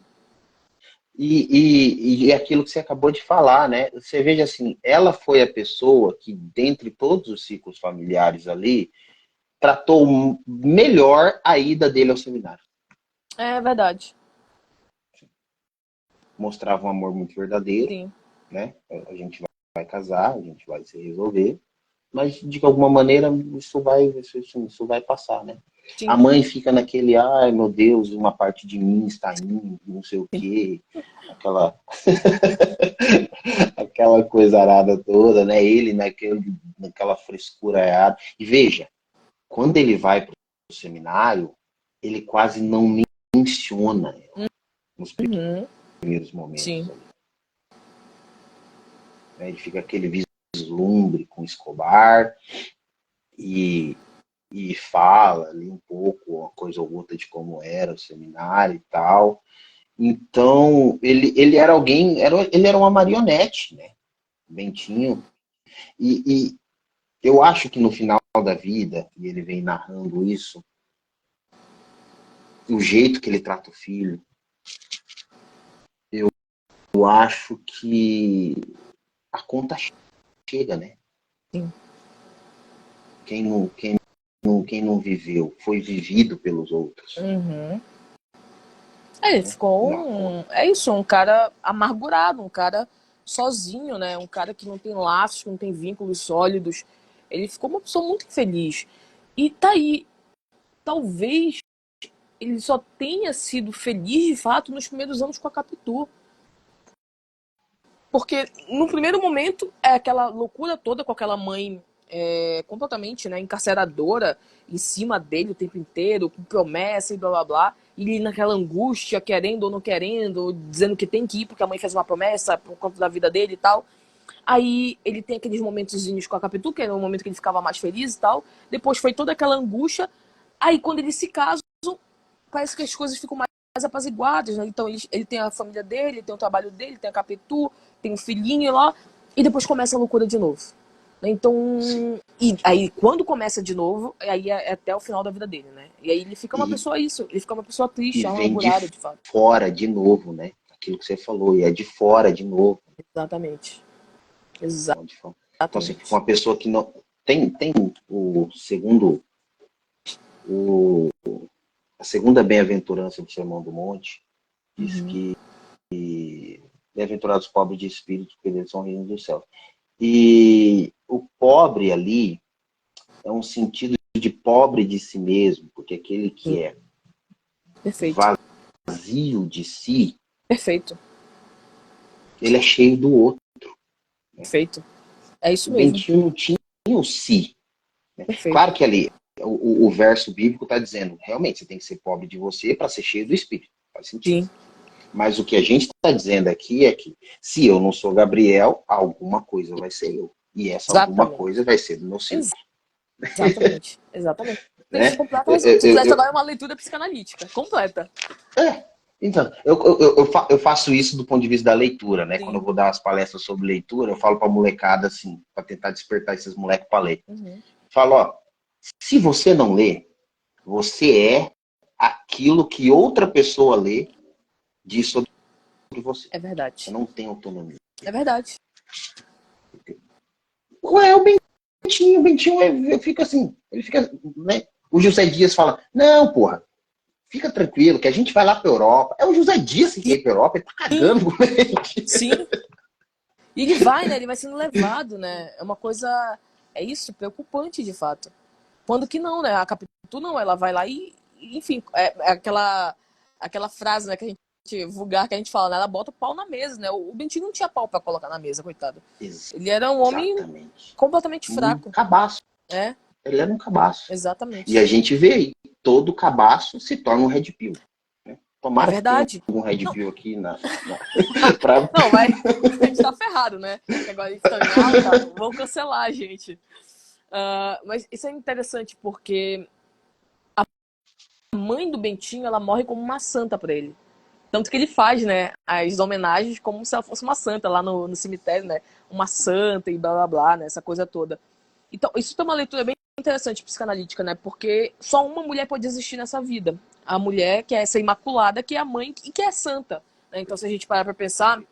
E aquilo que você acabou de falar, né? Você veja assim, ela foi a pessoa que, dentre todos os ciclos familiares ali, tratou melhor a ida dele ao seminário. É verdade. Mostrava um amor muito verdadeiro, Sim. né? A gente vai casar, a gente vai se resolver, mas de alguma maneira isso vai passar, né? A Sim. mãe fica naquele, ai meu Deus, uma parte de mim está indo, não sei o quê, aquela, aquela coisa arada toda, né? Ele naquela frescura arada. E veja, quando ele vai para o seminário, ele quase não menciona ela nos Uhum. primeiros momentos Sim. ali. Né? Ele fica aquele vislumbre com Escobar e, e fala ali um pouco, uma coisa ou outra de como era o seminário e tal. Então, ele era alguém, ele era uma marionete, né? Bentinho. E eu acho que no final da vida, e ele vem narrando isso, o jeito que ele trata o filho, eu acho que a conta chega, né? Sim. Quem não viveu foi vivido pelos outros. Uhum. Ele ficou Não. é isso, um cara amargurado, um cara sozinho, né? Um cara que não tem laços, que não tem vínculos sólidos. Ele ficou uma pessoa muito infeliz. E tá aí, talvez ele só tenha sido feliz de fato nos primeiros anos com a Capitu. Porque no primeiro momento é aquela loucura toda com aquela mãe completamente, né, encarceradora em cima dele o tempo inteiro, com promessa e blá blá blá. E ele naquela angústia, querendo ou não querendo, dizendo que tem que ir porque a mãe fez uma promessa por conta da vida dele e tal. Aí ele tem aqueles momentozinhos com a Capitu, que era o momento que ele ficava mais feliz e tal. Depois foi toda aquela angústia. Aí quando eles se casam, parece que as coisas ficam mais apaziguadas, né? Então ele tem a família dele, tem o trabalho dele, tem a Capitu, tem um filhinho lá, e depois começa a loucura de novo. Então, e aí quando começa de novo, aí é até o final da vida dele, né? E aí ele fica uma E, pessoa isso, ele fica uma pessoa e triste, vem de amargurada, de fato. fora de novo, né? Aquilo que você falou, e é de fora de novo. Exatamente. Então, assim, Exatamente. uma pessoa que não. Tem o segundo. O, a segunda bem-aventurança do Sermão do Monte diz Uhum. que bem-aventurados os pobres de espírito, porque eles são reinos do céu. E o pobre ali é um sentido de pobre de si mesmo, porque aquele Sim. que é Perfeito. vazio de si, Perfeito. ele é cheio do outro. Perfeito. É isso O mesmo. Bentinho não tinha o si. Né? Perfeito. Claro que ali o verso bíblico está dizendo, realmente, você tem que ser pobre de você para ser cheio do Espírito. Faz sentido. Sim. Mas o que a gente está dizendo aqui é que se eu não sou Gabriel, alguma coisa vai ser eu. E essa alguma Exatamente. coisa vai ser do meu círculo. Exatamente. Exatamente. Tem Né? completa razão. Se fizesse agora uma leitura psicanalítica. Completa. É, então, eu faço isso do ponto de vista da leitura, né? Quando eu Sim. vou dar umas palestras sobre leitura, eu falo pra molecada assim, para tentar despertar esses moleques para ler. Uhum. Falo, ó, se você não lê, você é aquilo que outra pessoa lê diz sobre você. É Você verdade. não tem autonomia. É verdade. Qual é o Bentinho? O Bentinho eu fico assim, ele fica, né? O José Dias fala, não, porra, fica tranquilo, que a gente vai lá pra Europa. É o José Dias que quer ir pra Europa, ele tá Sim. cagando com a gente. Sim. E ele vai, né? Ele vai sendo levado, né? É uma coisa. É isso, preocupante de fato. Quando que não, né? A Capitu não, ela vai lá e. Enfim, é aquela frase, né, que a gente vulgar que a gente fala, né? Ela bota o pau na mesa, né? O Bentinho não tinha pau pra colocar na mesa, coitado. Ele era um homem Exatamente. completamente Um fraco. cabaço. É, Ele era um cabaço. E exatamente. a gente vê aí, todo cabaço se torna um Red Pill. Né? É Tomara que tenha verdade. algum Red Não, Pill aqui pra... não, vai. A gente tá ferrado, né? Que agora a gente tá em alta, vão cancelar a gente. Mas isso é interessante porque a mãe do Bentinho, ela morre como uma santa pra ele. Tanto que ele faz, né, as homenagens como se ela fosse uma santa lá no cemitério, né? Uma santa e blá blá blá, né? Essa coisa toda. Então, isso tem uma leitura bem interessante psicanalítica, né? Porque só uma mulher pode existir nessa vida. A mulher que é essa imaculada, que é a mãe e que é santa. Né? Então, se a gente parar pra pensar,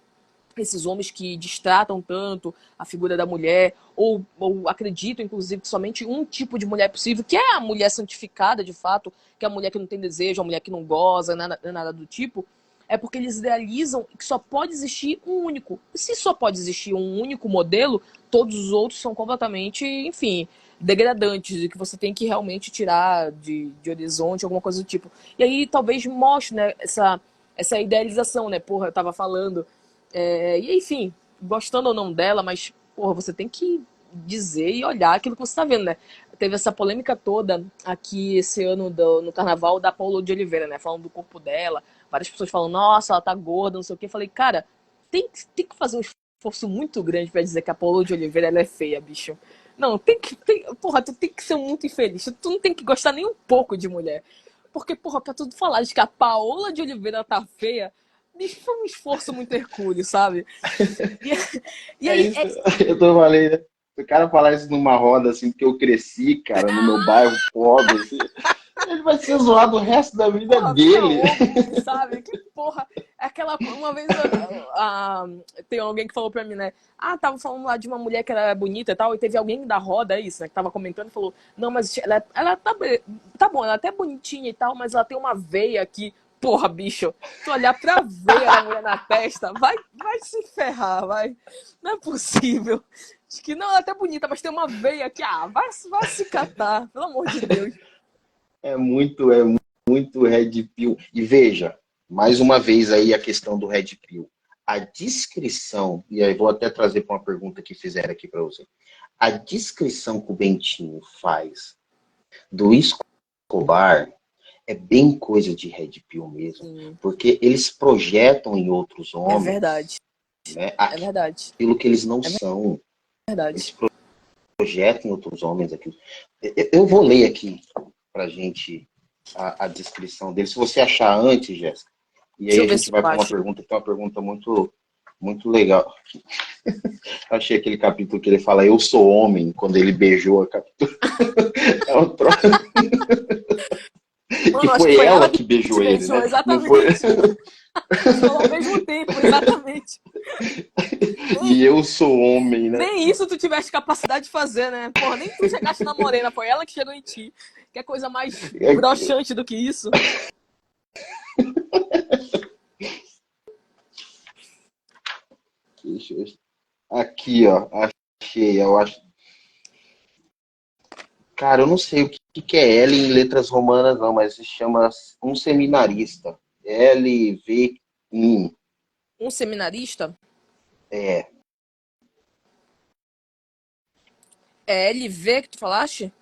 esses homens que distratam tanto a figura da mulher, ou acreditam, inclusive, que somente um tipo de mulher é possível, que é a mulher santificada, de fato, que é a mulher que não tem desejo, a mulher que não goza, nada do tipo, é porque eles idealizam que só pode existir um único. E se só pode existir um único modelo, todos os outros são completamente, enfim, degradantes, e que você tem que realmente tirar de horizonte, alguma coisa do tipo. E aí talvez mostre, né, essa idealização, né? Porra, eu tava falando e enfim, gostando ou não dela, mas, porra, você tem que dizer e olhar aquilo que você tá vendo, né? Teve essa polêmica toda aqui esse ano no carnaval da Paula de Oliveira, né? Falando do corpo dela. Várias pessoas falam, nossa, ela tá gorda, não sei o quê. Eu falei, cara, tem que fazer um esforço muito grande pra dizer que a Paola de Oliveira ela é feia, bicho. Não, porra, tu tem que ser muito infeliz. Tu não tem que gostar nem um pouco de mulher. Porque, porra, pra tu falar de que a Paola de Oliveira tá feia, bicho, foi um esforço muito hercúleo, sabe? E, e É aí, isso, eu tô falando, né? Se o cara falar isso numa roda assim, porque eu cresci, cara, no meu bairro pobre, assim, ele vai ser zoado o resto da vida porra, minha dele. Omi, sabe? Que porra. É aquela. Uma vez tem alguém que falou pra mim, né? Ah, tava falando lá de uma mulher que era bonita e tal, e teve alguém da roda, é isso, né? Que tava comentando e falou: Não, mas ela tá bom, ela é até bonitinha e tal, mas ela tem uma veia aqui. Porra, bicho, tu olhar pra veia da mulher na testa, vai se ferrar, vai. Não é possível. Acho que não, ela é até bonita, mas tem uma veia aqui. Ah, vai se catar, pelo amor de Deus. É muito Red Pill. E veja, mais uma vez aí a questão do Red Pill. A descrição, e aí vou até trazer para uma pergunta que fizeram aqui para você. A descrição que o Bentinho faz do Escobar é bem coisa de Red Pill mesmo, Sim, porque eles projetam em outros é homens, verdade. né, É verdade. aquilo que eles não É são. Eles verdade. projetam em outros homens aquilo. Eu vou ler aqui para gente a descrição dele. Se você achar antes, Jéssica, e Deixa aí eu a ver gente se vai eu para uma acho. pergunta que é uma pergunta muito legal. Achei aquele capítulo que ele fala eu sou homem, quando ele beijou a capítulo. É um troço. Que Mano, acho que foi foi ela ela que que te beijou ele, beijou, né? Não foi. exatamente. A gente falou ao mesmo tempo, exatamente. E eu sou homem, né? Nem isso tu tiveste capacidade de fazer, né? Porra, nem tu chegaste na morena, foi ela que chegou em ti. Que é coisa mais É, broxante do que isso. aqui, ó, achei, eu acho. Cara, eu não sei o que é L em letras romanas, não, mas se chama um seminarista. LV1. Um seminarista É, é LV que tu falaste?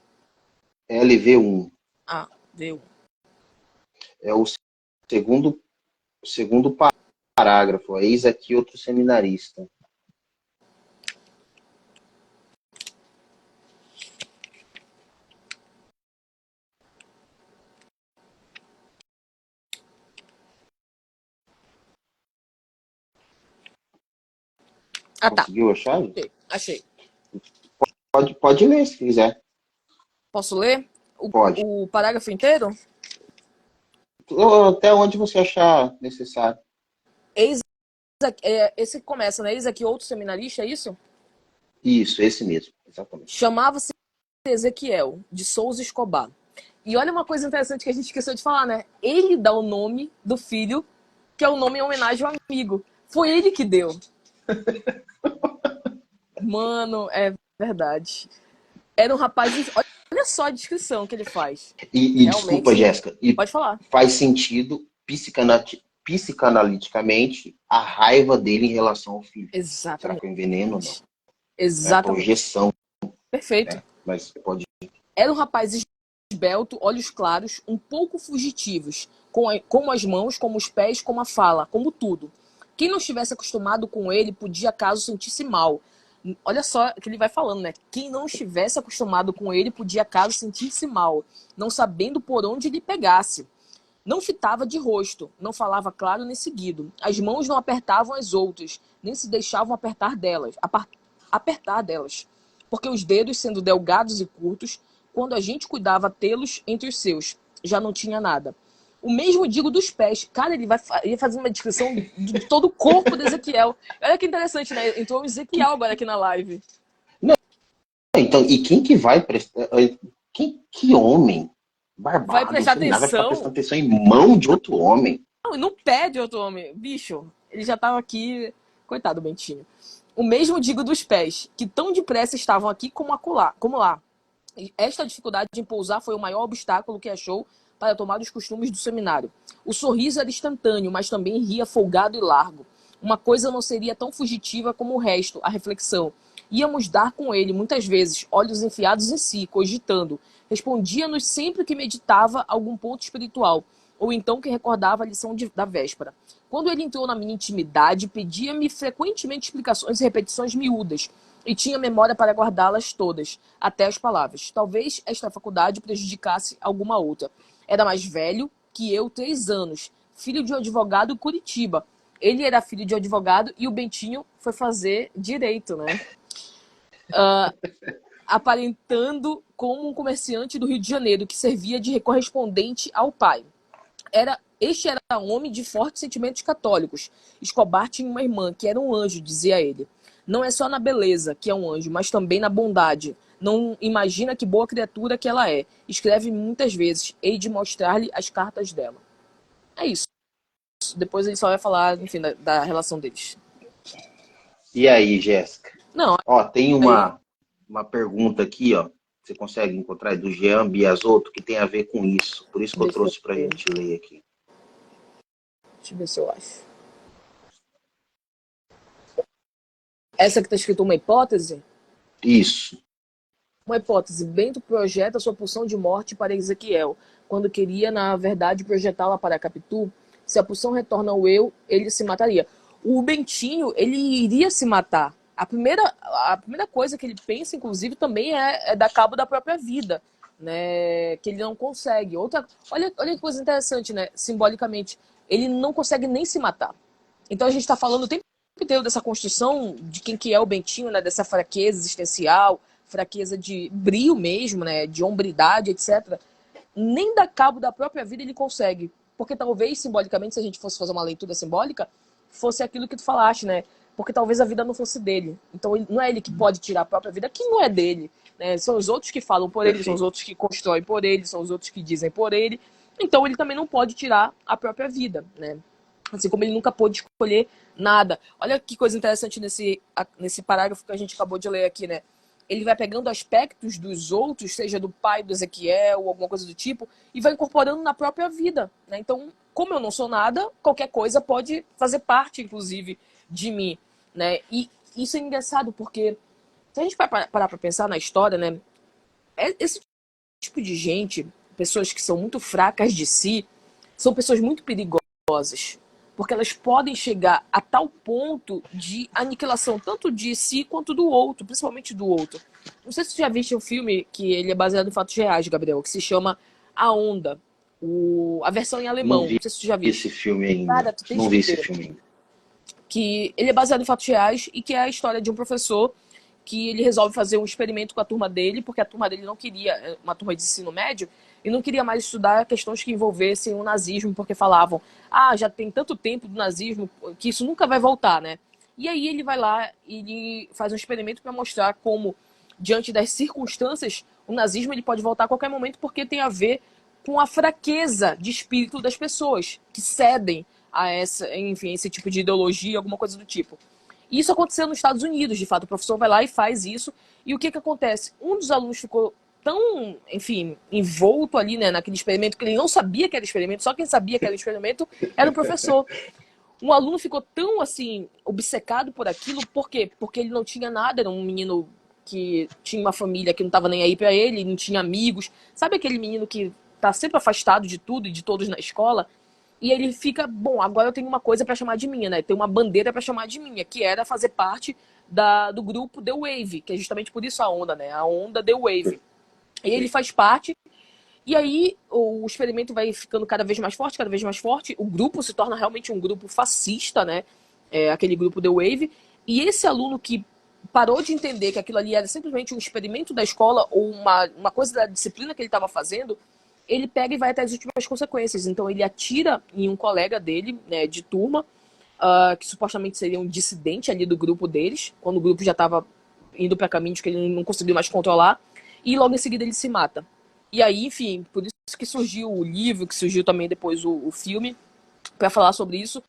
LV1. Ah, deu. É o segundo parágrafo. Eis aqui outro seminarista. Ah, tá. Conseguiu achar? Achei. Pode ler se quiser. Posso ler Pode. o parágrafo inteiro? Até onde você achar necessário. Eis esse que começa, né? Eis aqui outro seminarista, é isso? Isso, esse mesmo. Exatamente. Chamava-se Ezequiel, de Souza Escobar. E olha uma coisa interessante que a gente esqueceu de falar, né? Ele dá o nome do filho, que é o nome em homenagem ao amigo. Foi ele que deu. Mano, é verdade. Era um rapaz. Olha só a descrição que ele faz. E desculpa, Realmente. Jéssica, e Pode falar. faz sentido psicanaliticamente a raiva dele em relação ao filho. Será Exatamente. que é um veneno? Não. É Exatamente. projeção, Perfeito. né? Mas pode. Era um rapaz esbelto, olhos claros, um pouco fugitivos, como as mãos, como os pés, como a fala, como tudo. Quem não estivesse acostumado com ele podia, acaso, sentir-se mal. Olha só que ele vai falando, né? Quem não estivesse acostumado com ele podia, acaso, sentir-se mal, não sabendo por onde lhe pegasse. Não fitava de rosto, não falava claro nem seguido. As mãos não apertavam as outras, nem se deixavam apertar delas. Porque os dedos, sendo delgados e curtos, quando a gente cuidava tê-los entre os seus, já não tinha nada. O mesmo digo dos pés. Cara, ele fazer uma descrição de todo o corpo de Ezequiel. Olha que interessante, né? Entrou o Ezequiel agora aqui na live. Não, então, e quem que vai prestar. Que homem Vai barbado, prestar sem nada, vai ficar prestando atenção. atenção em mão de outro homem? Não, e não pede outro homem. Bicho, ele já tava aqui. Coitado, Bentinho. O mesmo digo dos pés, que tão depressa estavam aqui como lá. Esta dificuldade em pousar foi o maior obstáculo que achou para tomar os costumes do seminário. O sorriso era instantâneo, mas também ria folgado e largo. Uma coisa não seria tão fugitiva como o resto, a reflexão. Íamos dar com ele, muitas vezes, olhos enfiados em si, cogitando. Respondia-nos sempre que meditava algum ponto espiritual, ou então que recordava a lição da véspera. Quando ele entrou na minha intimidade, pedia-me frequentemente explicações e repetições miúdas, e tinha memória para guardá-las todas, até as palavras. Talvez esta faculdade prejudicasse alguma outra. Era mais velho que eu, 3 anos, filho de um advogado em Curitiba. Ele era filho de um advogado e o Bentinho foi fazer direito, né? Aparentando como um comerciante do Rio de Janeiro, que servia de correspondente ao pai. Este era um homem de fortes sentimentos católicos. Escobar tinha uma irmã, que era um anjo, dizia ele. Não é só na beleza que é um anjo, mas também na bondade. Não imagina que boa criatura que ela é. Escreve muitas vezes. Hei de mostrar-lhe as cartas dela. É isso. Depois ele só vai falar, enfim, da relação deles. E aí, Jéssica? Não, Ó, tem aí... uma pergunta aqui, ó. Você consegue encontrar do Jean Biasotto, que tem a ver com isso. Por isso que eu Deixa eu trouxe pra ver. gente ler aqui. Deixa eu ver se eu acho. Essa que tá escrito uma hipótese? Isso. Uma hipótese. Bento projeta sua pulsão de morte para Ezequiel, quando queria, na verdade, projetá-la para Capitu. Se a pulsão retorna ao eu, ele se mataria. O Bentinho, ele iria se matar. A primeira coisa que ele pensa, inclusive, também é dar cabo da própria vida, né? Que ele não consegue. Olha que coisa interessante, né? Simbolicamente, ele não consegue nem se matar. Então a gente está falando o tempo inteiro dessa construção de quem que é o Bentinho, né? Dessa fraqueza existencial, fraqueza de brio mesmo, né? De hombridade, etc. Nem dar cabo da própria vida ele consegue. Porque talvez, simbolicamente, se a gente fosse fazer uma leitura simbólica, fosse aquilo que tu falaste, né? Porque talvez a vida não fosse dele. Então não é ele que pode tirar a própria vida, que não é dele. Né? São os outros que falam por ele, são os Perfeito. outros que constroem por ele, são os outros que dizem por ele. Então ele também não pode tirar a própria vida, né? Assim como ele nunca pôde escolher nada. Olha que coisa interessante nesse parágrafo que a gente acabou de ler aqui, né? Ele vai pegando aspectos dos outros, seja do pai do Ezequiel ou alguma coisa do tipo, e vai incorporando na própria vida, né? Então, como eu não sou nada, qualquer coisa pode fazer parte, inclusive, de mim, né? E isso é engraçado, porque se a gente vai parar para pensar na história, né? Esse tipo de gente, pessoas que são muito fracas de si, são pessoas muito perigosas, porque elas podem chegar a tal ponto de aniquilação tanto de si quanto do outro, principalmente do outro. Não sei se você já viste um filme que ele é baseado em fatos reais, Gabriel, que se chama A Onda, a versão em Não alemão. vi Não sei se você já esse viste. filme ainda. Cara, tu tens Não que vi esse ver. filme ainda. Que ele é baseado em fatos reais e que é a história de um professor que ele resolve fazer um experimento com a turma dele, porque a turma dele não queria, uma turma de ensino médio, e não queria mais estudar questões que envolvessem o nazismo, porque falavam, já tem tanto tempo do nazismo que isso nunca vai voltar, né? E aí ele vai lá e ele faz um experimento para mostrar como, diante das circunstâncias, o nazismo ele pode voltar a qualquer momento porque tem a ver com a fraqueza de espírito das pessoas que cedem a esse tipo de ideologia, alguma coisa do tipo. E isso aconteceu nos Estados Unidos, de fato. O professor vai lá e faz isso. E o que acontece? Um dos alunos ficou tão, enfim, envolto ali, né, naquele experimento, que ele não sabia que era experimento, só quem sabia que era experimento era o professor. Um aluno ficou tão, assim, obcecado por aquilo, por quê? Porque ele não tinha nada, era um menino que tinha uma família que não estava nem aí para ele, não tinha amigos. Sabe aquele menino que tá sempre afastado de tudo e de todos na escola? E ele fica, bom, agora eu tenho uma coisa para chamar de minha, né? Tem uma bandeira para chamar de minha, que era fazer parte do grupo The Wave, que é justamente por isso a onda, né? A onda The Wave. E ele faz parte, e aí o experimento vai ficando cada vez mais forte. O grupo se torna realmente um grupo fascista, né? Aquele grupo The Wave. E esse aluno que parou de entender que aquilo ali era simplesmente um experimento da escola ou uma coisa da disciplina que ele estava fazendo, ele pega e vai até as últimas consequências. Então ele atira em um colega dele, né, de turma, que supostamente seria um dissidente ali do grupo deles, quando o grupo já estava indo para caminhos que ele não conseguiu mais controlar, e logo em seguida ele se mata. E aí, enfim, por isso que surgiu o livro, que surgiu também depois o filme, para falar sobre isso,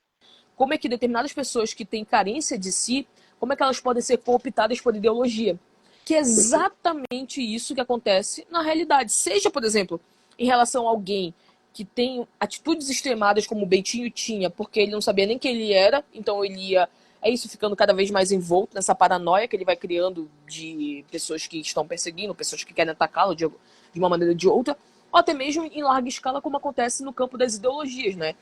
como é que determinadas pessoas que têm carência de si, como é que elas podem ser cooptadas por ideologia. Que é Perfeito. exatamente isso que acontece na realidade. Seja, por exemplo, em relação a alguém que tem atitudes extremadas como o Bentinho tinha, porque ele não sabia nem quem ele era, então ele ia, isso, ficando cada vez mais envolto nessa paranoia que ele vai criando de pessoas que estão perseguindo, pessoas que querem atacá-lo de uma maneira ou de outra, ou até mesmo em larga escala, como acontece no campo das ideologias, né?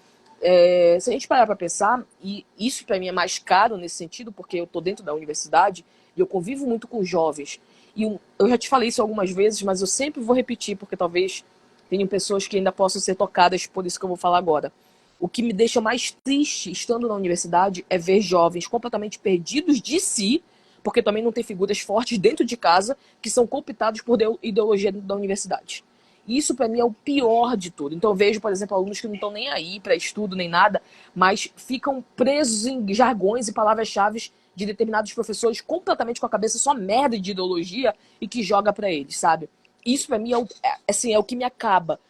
Se a gente parar para pensar, e isso para mim é mais caro nesse sentido, porque eu estou dentro da universidade e eu convivo muito com jovens. E eu já te falei isso algumas vezes, mas eu sempre vou repetir, porque talvez tenham pessoas que ainda possam ser tocadas por isso que eu vou falar agora. O que me deixa mais triste estando na universidade é ver jovens completamente perdidos de si, porque também não tem figuras fortes dentro de casa que são cooptados por ideologia dentro da universidade. Isso para mim é o pior de tudo. Então eu vejo, por exemplo, alunos que não estão nem aí para estudo nem nada, mas ficam presos em jargões e palavras-chave de determinados professores completamente com a cabeça só merda de ideologia e que joga para eles, sabe? Isso para mim é o que me acaba.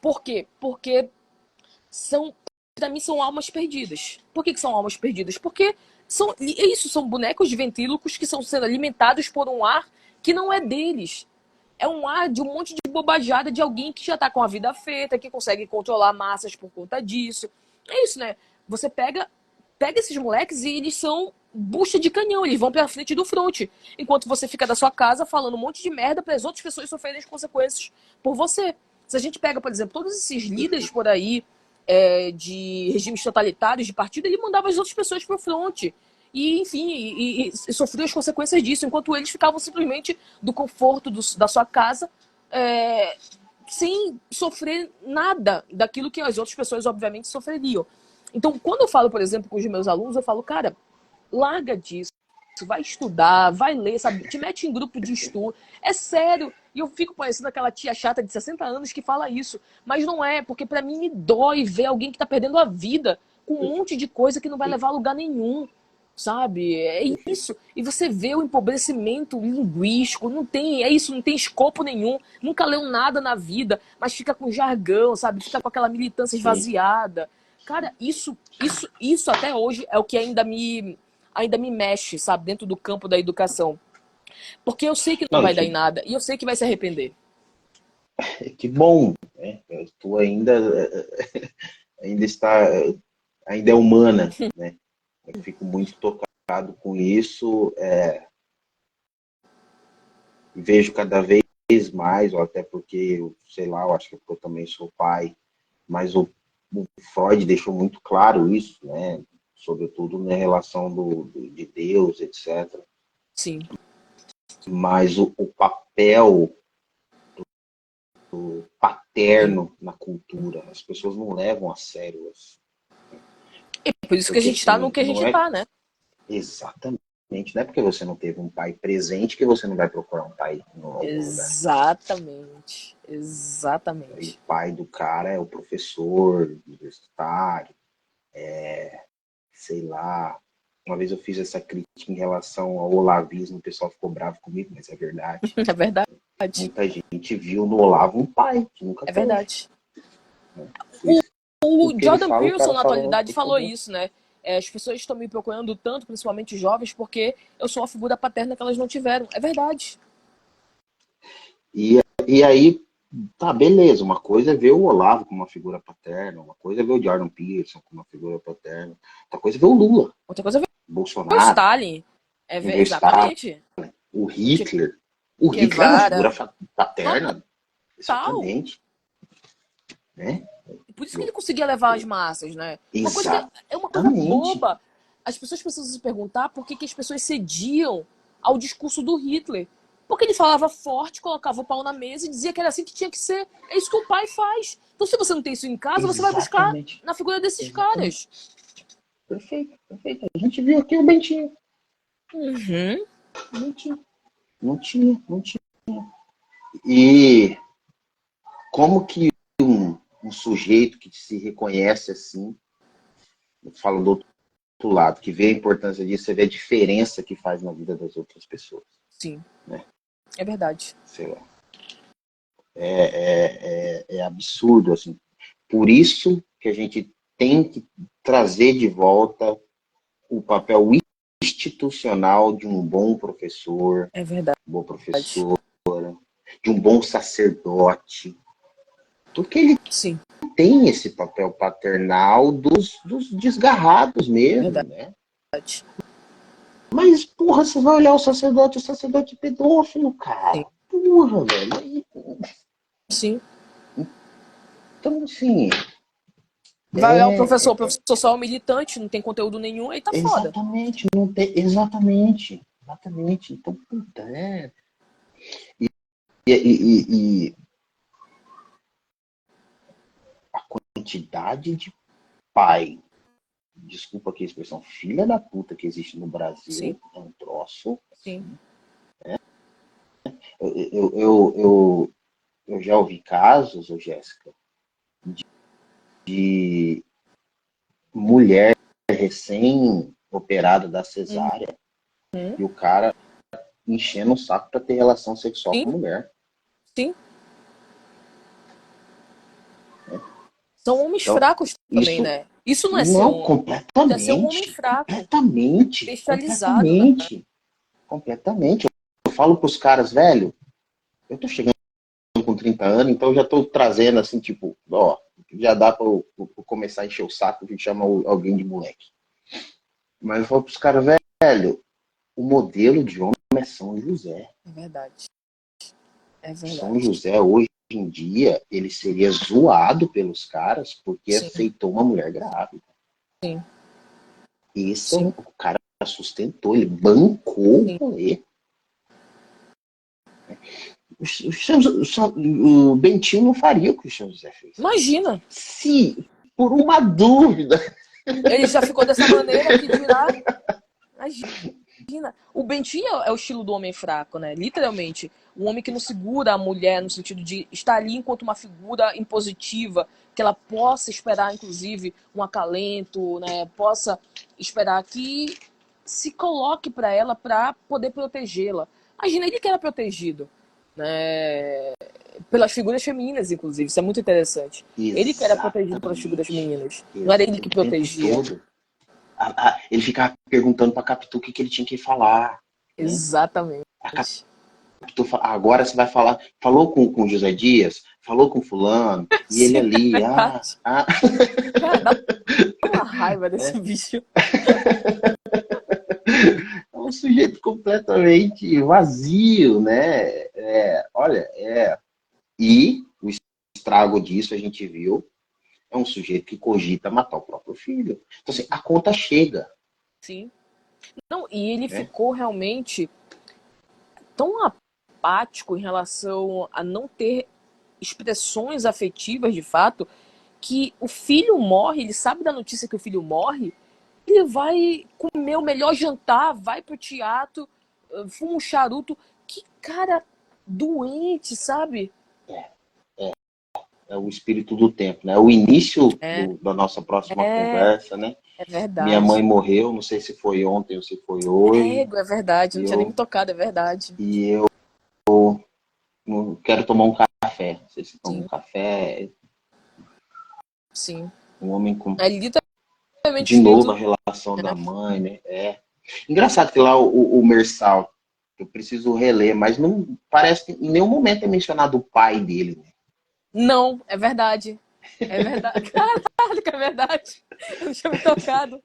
Por quê? Porque para mim são almas perdidas. Por que são almas perdidas? Porque são bonecos de ventrílocos que estão sendo alimentados por um ar que não é deles. É um ar de um monte de bobajada de alguém que já tá com a vida feita, que consegue controlar massas por conta disso. É isso, né? Você pega esses moleques e eles são bucha de canhão, eles vão pra frente do fronte. Enquanto você fica da sua casa falando um monte de merda para as outras pessoas sofrerem as consequências por você. Se a gente pega, por exemplo, todos esses líderes por aí de regimes totalitários de partido, ele mandava as outras pessoas pro fronte. E, enfim, e sofriam as consequências disso, enquanto eles ficavam simplesmente do conforto da sua casa, sem sofrer nada daquilo que as outras pessoas, obviamente, sofreriam. Então, quando eu falo, por exemplo, com os meus alunos, eu falo, cara, larga disso, vai estudar, vai ler, sabe? Te mete em grupo de estudo. É sério. E eu fico parecendo aquela tia chata de 60 anos que fala isso. Mas não é, porque para mim me dói ver alguém que tá perdendo a vida com um monte de coisa que não vai levar a lugar nenhum. Sabe? É isso. E você vê o empobrecimento linguístico, não tem, é isso, não tem escopo nenhum, nunca leu nada na vida, mas fica com jargão, sabe? Fica com aquela militância Sim. esvaziada. Cara, isso até hoje é o que ainda me mexe, sabe, dentro do campo da educação. Porque eu sei que não Não, vai dar em nada e eu sei que vai se arrepender. que bom, né? Tu ainda está, ainda é humana, né? Eu fico muito tocado com isso, vejo cada vez mais, ou até porque, sei lá, eu acho que eu também sou pai, mas o Freud deixou muito claro isso, né? Sobretudo na relação de Deus, etc. Sim. Mas o papel Sim. paterno na cultura, as pessoas não levam a sério isso. E por isso que a Porque gente tá no assim, que a não gente é tá, né? exatamente, não é porque você não teve um pai presente que você não vai procurar um pai em algum lugar. Exatamente. E o Exatamente. pai do cara é o professor universitário, sei lá. Uma vez eu fiz essa crítica em relação ao olavismo, o pessoal ficou bravo comigo, mas é verdade. É verdade. Muita gente viu no Olavo um pai que nunca É teve. verdade. Né? O Tudo que ele Jordan fala, o Peterson, cara na fala, atualidade, por falou favor. isso, né? As pessoas estão me procurando tanto, principalmente os jovens, porque eu sou a figura paterna que elas não tiveram. É verdade. E aí, tá, beleza. Uma coisa é ver o Olavo como uma figura paterna, uma coisa é ver o Jordan Peterson como uma figura paterna, outra coisa é ver o Lula, Outra coisa é ver o Bolsonaro, Stalin. ver o Stalin, Exatamente. o Che Hitler. O Hitler é uma Guevara. figura paterna, Total. exatamente. Né? Por isso que ele Eu, conseguia levar as eu, massas, né? É uma coisa exatamente. boba. As pessoas precisam se perguntar por que as pessoas cediam ao discurso do Hitler. Porque ele falava forte, colocava o pau na mesa e dizia que era assim que tinha que ser. É isso que o pai faz. Então, se você não tem isso em casa, você vai buscar Exatamente. na figura desses Exatamente. caras. Perfeito, perfeito. A gente viu aqui o Bentinho. Uhum. Não tinha. Não tinha, não tinha. E como que um sujeito que se reconhece assim, eu falo do outro lado, que vê a importância disso, você vê a diferença que faz na vida das outras pessoas. Sim, Né? é verdade. Sei lá. É absurdo, assim. Por isso que a gente tem que trazer de volta o papel institucional de um bom professor, É verdade. boa professora, de um bom sacerdote, porque ele Sim, tem esse papel paternal dos desgarrados mesmo, verdade. né? Mas, porra, você vai olhar o sacerdote pedófilo, Sim. cara. Porra, velho. Sim. Então, assim, Vai olhar o é professor só é um militante, não tem conteúdo nenhum, aí tá foda. exatamente, não tem, exatamente, exatamente. Então, puta, e a quantidade de pai, desculpa aqui a expressão, filha da puta que existe no Sim, Brasil é um troço. sim, Eu já ouvi casos, ô Jéssica, de mulher recém-operada da cesárea uhum, e o cara enchendo o saco para ter relação sexual sim, com a mulher. sim. Né? São homens Então, fracos também, isso né? Isso não é ser não homem. Isso é ser um homem completamente, fraco, completamente, bestializado, né? completamente, completamente. Eu falo para os caras, velho, eu tô chegando com 30 anos, então eu já tô trazendo assim, tipo, ó, já dá para eu começar a encher o saco de chamar alguém de moleque. Mas eu falo para os caras, velho, o modelo de homem é São José. É verdade. É São verdade. José, hoje em dia, ele seria zoado pelos caras porque Sim, aceitou uma mulher grávida. sim, Esse é sim, o cara sustentou, ele bancou sim. o rolê. O Bentinho não faria o que o São José fez. Imagina, Se, por uma dúvida, ele já ficou dessa maneira que dirá. Imagina. O Bentinho é o estilo do homem fraco, né? Literalmente. Um homem que não segura a mulher no sentido de estar ali enquanto uma figura impositiva, que ela possa esperar, inclusive, um acalento, né? Possa esperar que se coloque para ela para poder protegê-la. Imagina, ele que era protegido, né? Pelas figuras femininas, inclusive. Isso é muito interessante. Ele que era protegido pelas figuras exatamente, femininas. Não era ele o que tempo protegia. todo, ele ficava perguntando para a Capitu o que ele tinha que falar. Né? Exatamente. A agora você vai falar, falou com o José Dias, falou com fulano, e ele Sim, é ali, verdade. ah, Cara, dá uma raiva é, desse bicho. é um sujeito completamente vazio, né? Olha, e o estrago disso a gente viu, é um sujeito que cogita matar o próprio filho. Então, assim, a conta chega, Sim. Não, e ele né? ficou realmente tão apático em relação a não ter expressões afetivas de fato, que o filho morre, ele sabe da notícia que o filho morre, ele vai comer o melhor jantar, vai pro teatro, fuma um charuto. Que cara doente, sabe? É o espírito do tempo, né? O início É, da nossa próxima é, conversa, né? é Minha mãe verdade. morreu, não sei se foi ontem ou se foi É, hoje, é verdade, e não tinha nem me eu, tocado, é verdade. e eu não quero tomar um café. Não sei se toma um Sim, café, sim. um homem com, É literalmente o de novo, a espírito, relação da né? mãe, né? Engraçado que lá o Mersal, eu preciso reler, mas não parece que em nenhum momento é mencionado o pai dele, né? Não, é verdade. É verdade. Caralho, que é verdade. Eu não tinha me tocado.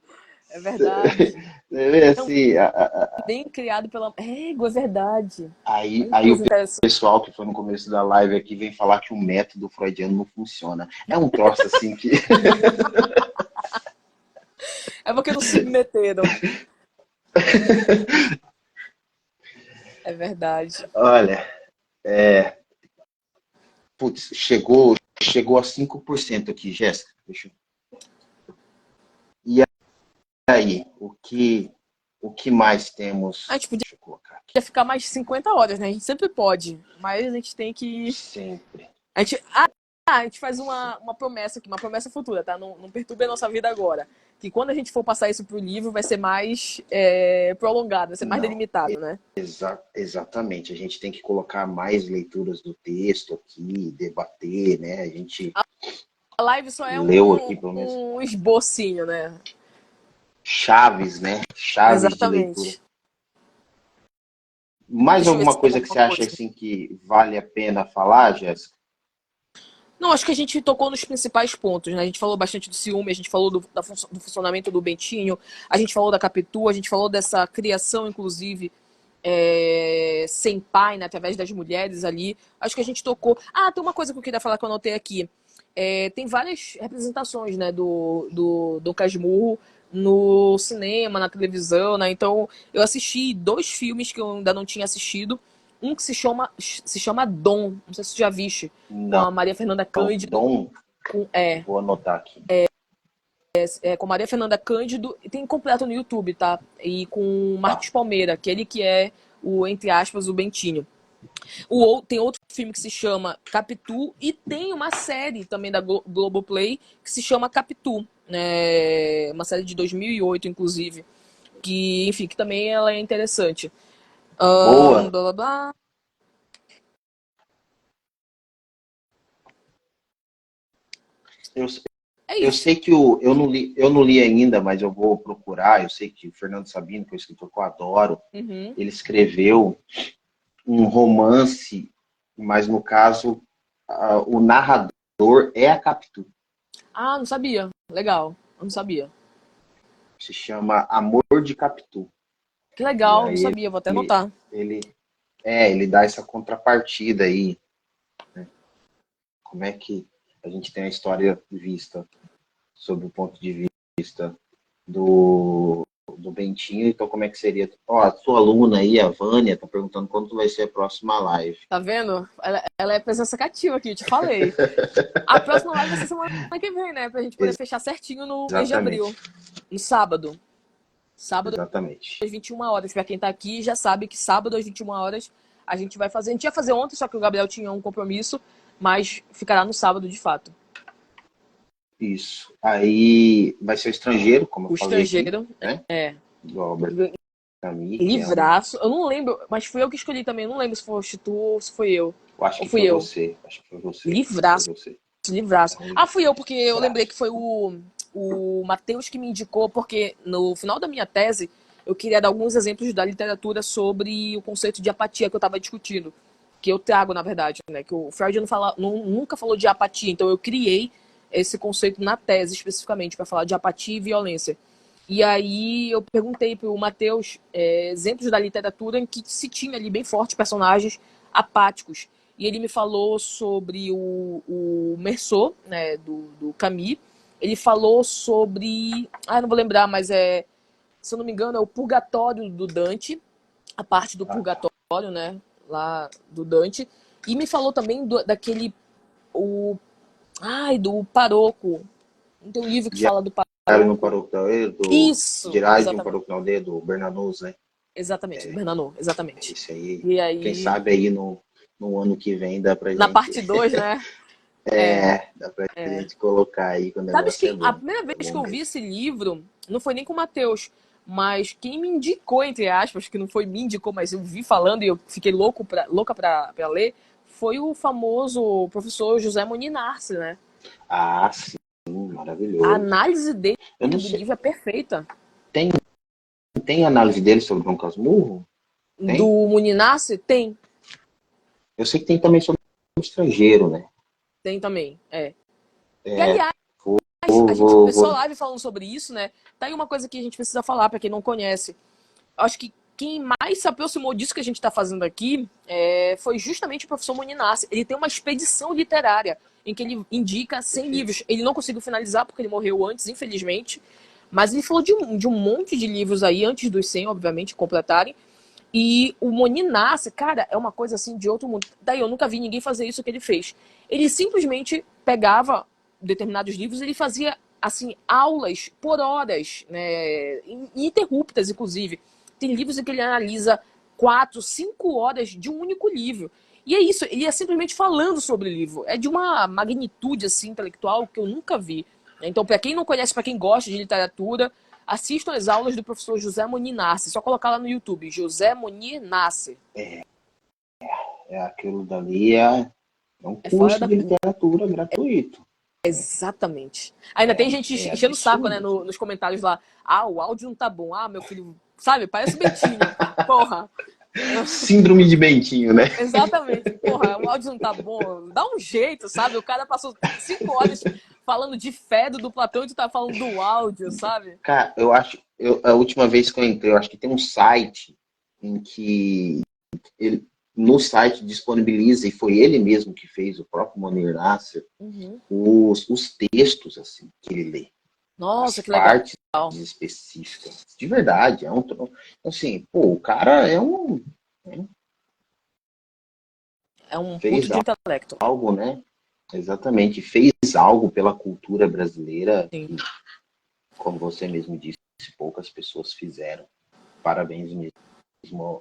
É verdade. É um Assim, bem criado pela. É verdade. Olha que aí o coisa interessante. pessoal que foi no começo da live aqui vem falar que o método freudiano não funciona. É um troço assim que. É porque não submeteram. É verdade. Olha, putz, chegou a 5% aqui, Jéssica. E aí, o que mais temos? A gente podia Deixa eu colocar aqui. ficar mais de 50 horas, né? A gente sempre pode. Mas a gente tem que. Sempre. A gente, a gente faz uma promessa aqui, uma promessa futura, tá? Não, não perturbe a nossa vida agora. Que quando a gente for passar isso pro livro, vai ser mais prolongado, vai ser mais Não, delimitado, né? exatamente. A gente tem que colocar mais leituras do texto aqui, debater, né? A gente A live só é leu aqui, pelo menos, um esbocinho, né? chaves, né? Chaves de leitura. Exatamente. Mais Deixa eu ver se alguma tem coisa que alguma você acha coisa. assim que vale a pena falar, Jéssica? Não, acho que a gente tocou nos principais pontos, né? A gente falou bastante do ciúme, a gente falou do funcionamento do Bentinho, a gente falou da Capitu, a gente falou dessa criação, inclusive, sem pai, né? Através das mulheres ali. Acho que a gente tocou. Ah, tem uma coisa que eu queria falar que eu anotei aqui. tem várias representações, né, do Casmurro no cinema, na televisão, né? Então, eu assisti 2 filmes que eu ainda não tinha assistido. Um que se chama Dom, não sei se você já viste, com Não, a Maria Fernanda Cândido, Dom, com, vou anotar aqui. com Maria Fernanda Cândido, e tem completo no YouTube, tá? E com o Tá. Marcos Palmeira, aquele que é o, entre aspas, o Bentinho. Tem outro filme que se chama Capitu e tem uma série também da Globoplay que se chama Capitu, né? Uma série de 2008, inclusive, que, enfim, que também ela é interessante. Boa. Blá, blá, blá. Eu, É eu isso. sei que eu não li ainda, mas eu vou procurar. Eu sei que o Fernando Sabino, que é um escritor que eu adoro, Uhum. ele escreveu um romance, mas no caso, o narrador é a Capitu. Ah, não sabia. Legal. Eu não sabia. Se chama Amor de Capitu. Que E legal, não aí sabia. Vou até ele, anotar. ele, ele dá essa contrapartida aí, né? Como é que a gente tem a história vista sob o ponto de vista do Bentinho, então como é que seria? Ó, a sua aluna aí, a Vânia, tá perguntando quando vai ser a próxima live. Tá vendo? Ela é presença cativa aqui, eu te falei. A próxima live vai ser semana que vem, né? Pra gente poder fechar certinho no mês de abril. Exatamente, No sábado. Sábado exatamente. às 21 horas. Pra quem tá aqui já sabe que sábado às 21 horas a gente vai fazer. A gente ia fazer ontem, só que o Gabriel tinha um compromisso, mas ficará no sábado de fato. Isso. Aí vai ser o estrangeiro, como eu O falei aqui, estrangeiro né? é Do Albert Camus, que é um. livraço. Eu não lembro, mas fui eu que escolhi também. Eu não lembro se foste tu ou se foi eu. Eu acho Ou que fui foi eu. você. Acho que foi você. Foi Livraço, você. livraço. É um Ah, fui eu, porque eu lembrei livraço. que foi o Matheus que me indicou, porque no final da minha tese eu queria dar alguns exemplos da literatura sobre o conceito de apatia que eu estava discutindo. Que eu trago, na verdade, né? Que o Freud nunca falou de apatia, então eu criei esse conceito na tese especificamente, para falar de apatia e violência. E aí eu perguntei para o Matheus exemplos da literatura em que se tinha ali bem forte personagens apáticos. E ele me falou sobre o Meursault, né, do Camus. Ele falou sobre... Ah, não vou lembrar, mas se eu não me engano, é o Purgatório do Dante, a parte do Ah, tá. Purgatório, né, lá do Dante. E me falou também daquele... Do Paroco. Não tem um livro que fala do Diário no Paroco. Paroco da Aldeia, Isso, Diário de um exatamente. Paroco da Aldeia, do Bernanos, né? Exatamente, do Bernanos, exatamente. Esse aí, E quem aí, sabe aí no ano que vem dá pra na gente. parte 2, né? É. Dá pra gente colocar aí que o Sabes negócio é que a bom. primeira É vez bom que eu vi mesmo. esse livro não foi nem com o Matheus, mas quem me indicou, entre aspas, que não foi me indicou, mas eu vi falando e eu fiquei louca pra ler, foi o famoso professor José Moninarce, né? Ah, sim, A maravilhoso. análise dele Eu não do sei, livro é perfeita. tem análise dele sobre Dom Casmurro? Do Tem? Moninarce? Tem. Eu sei que tem também sobre o estrangeiro, né? Tem também, E É, aliás, a vou, gente vou, começou a vou. live falando sobre isso, né? Tá aí uma coisa que a gente precisa falar pra quem não conhece. Acho que quem mais se aproximou disso que a gente está fazendo aqui foi justamente o professor Moninassi. Ele tem uma expedição literária em que ele indica 100 Perfeito. livros. Ele não conseguiu finalizar porque ele morreu antes, infelizmente. Mas ele falou de um monte de livros aí, antes dos 100, obviamente, completarem. E o Moninassi, cara, é uma coisa assim de outro mundo. Daí eu nunca vi ninguém fazer isso que ele fez. Ele simplesmente pegava determinados livros e ele fazia assim aulas por horas, né, ininterruptas, inclusive. Tem livros em que ele analisa 4, 5 horas de um único livro. E é isso, ele é simplesmente falando sobre o livro. É de uma magnitude assim intelectual que eu nunca vi. Então, para quem não conhece, para quem gosta de literatura, assistam as aulas do professor José Moninassi. Só colocar lá no YouTube, José Moninassi. Aquilo dali é um É fora curso da de curva. literatura gratuito. Exatamente. Ainda tem gente É enchendo o saco, né, absurdo. nos comentários lá. Ah, o áudio não tá bom. Ah, meu filho, sabe, parece o Bentinho. Porra. Síndrome de Bentinho, né? Exatamente. Porra, o áudio não tá bom. Dá um jeito, sabe? O cara passou 5 horas falando de Fedro do Platão e tu tá falando do áudio, sabe? Cara, a última vez que eu entrei, eu acho que tem um site em que ele, no site disponibiliza, e foi ele mesmo que fez, o próprio Monir Nasser, os textos assim, que ele lê. Nossa, As que legal. partes específicas. De verdade. Assim, pô, o cara É um fez puto de intelecto. algo, né? Exatamente. Fez algo pela cultura brasileira Sim. que, como você mesmo disse, poucas pessoas fizeram. Parabéns mesmo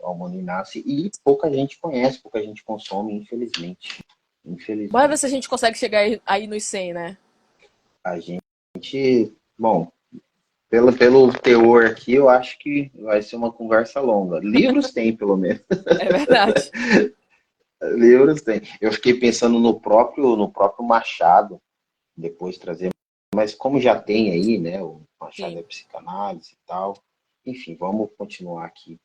ao Mano Inácio. E pouca gente conhece, pouca gente consome, infelizmente. Bora ver se a Infelizmente. gente consegue chegar aí nos 100, né? A gente, bom, pelo teor aqui, eu acho que vai ser uma conversa longa. Livros tem, pelo menos. É verdade. Livros tem. Eu fiquei pensando no próprio Machado, depois trazer, mas como já tem aí, né, o Machado Sim. é psicanálise e tal. Enfim, vamos continuar aqui,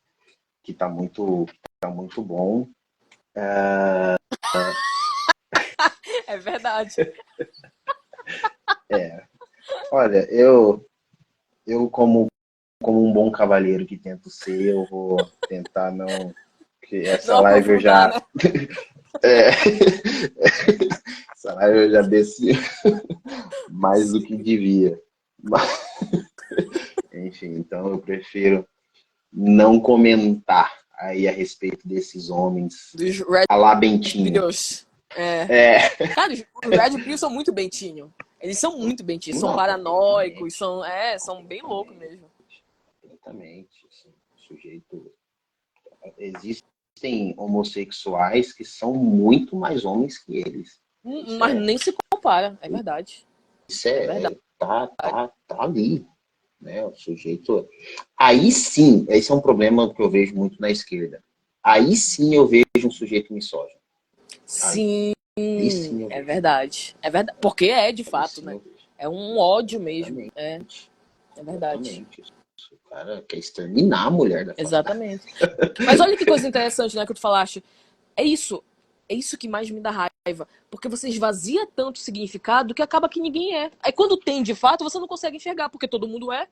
que tá muito bom. É verdade. Olha, eu como um bom cavalheiro que tento ser, eu vou tentar não, que essa Não live eu aprofundar, já né? é, essa live eu já desci mais do que devia. Mas, enfim, então eu prefiro não comentar aí a respeito desses homens Dos Red a lá Bentinho. Pills. É. É, Cara, os Red Pills são muito bentinho. Eles são muito bentinhos. São não, paranoicos, completamente, são bem loucos completamente, mesmo. completamente. Assim, o sujeito. Existem homossexuais que são muito mais homens que eles. Isso Mas é, nem se compara. É verdade. isso É verdade. tá ali, né? O sujeito. Aí sim, esse é um problema que eu vejo muito na esquerda. Aí sim eu vejo um sujeito misógino. Aí, Sim, aí sim eu é vejo. verdade. É verdade. Porque é de Aí fato, sim né? eu vejo. É um ódio mesmo. Exatamente. É verdade. Exatamente. O cara quer exterminar a mulher da face da. Exatamente. Mas olha que coisa interessante, né, que tu falaste. É isso. É isso que mais me dá raiva. Porque você esvazia tanto o significado que acaba que ninguém é. Aí quando tem de fato, você não consegue enxergar, porque todo mundo é.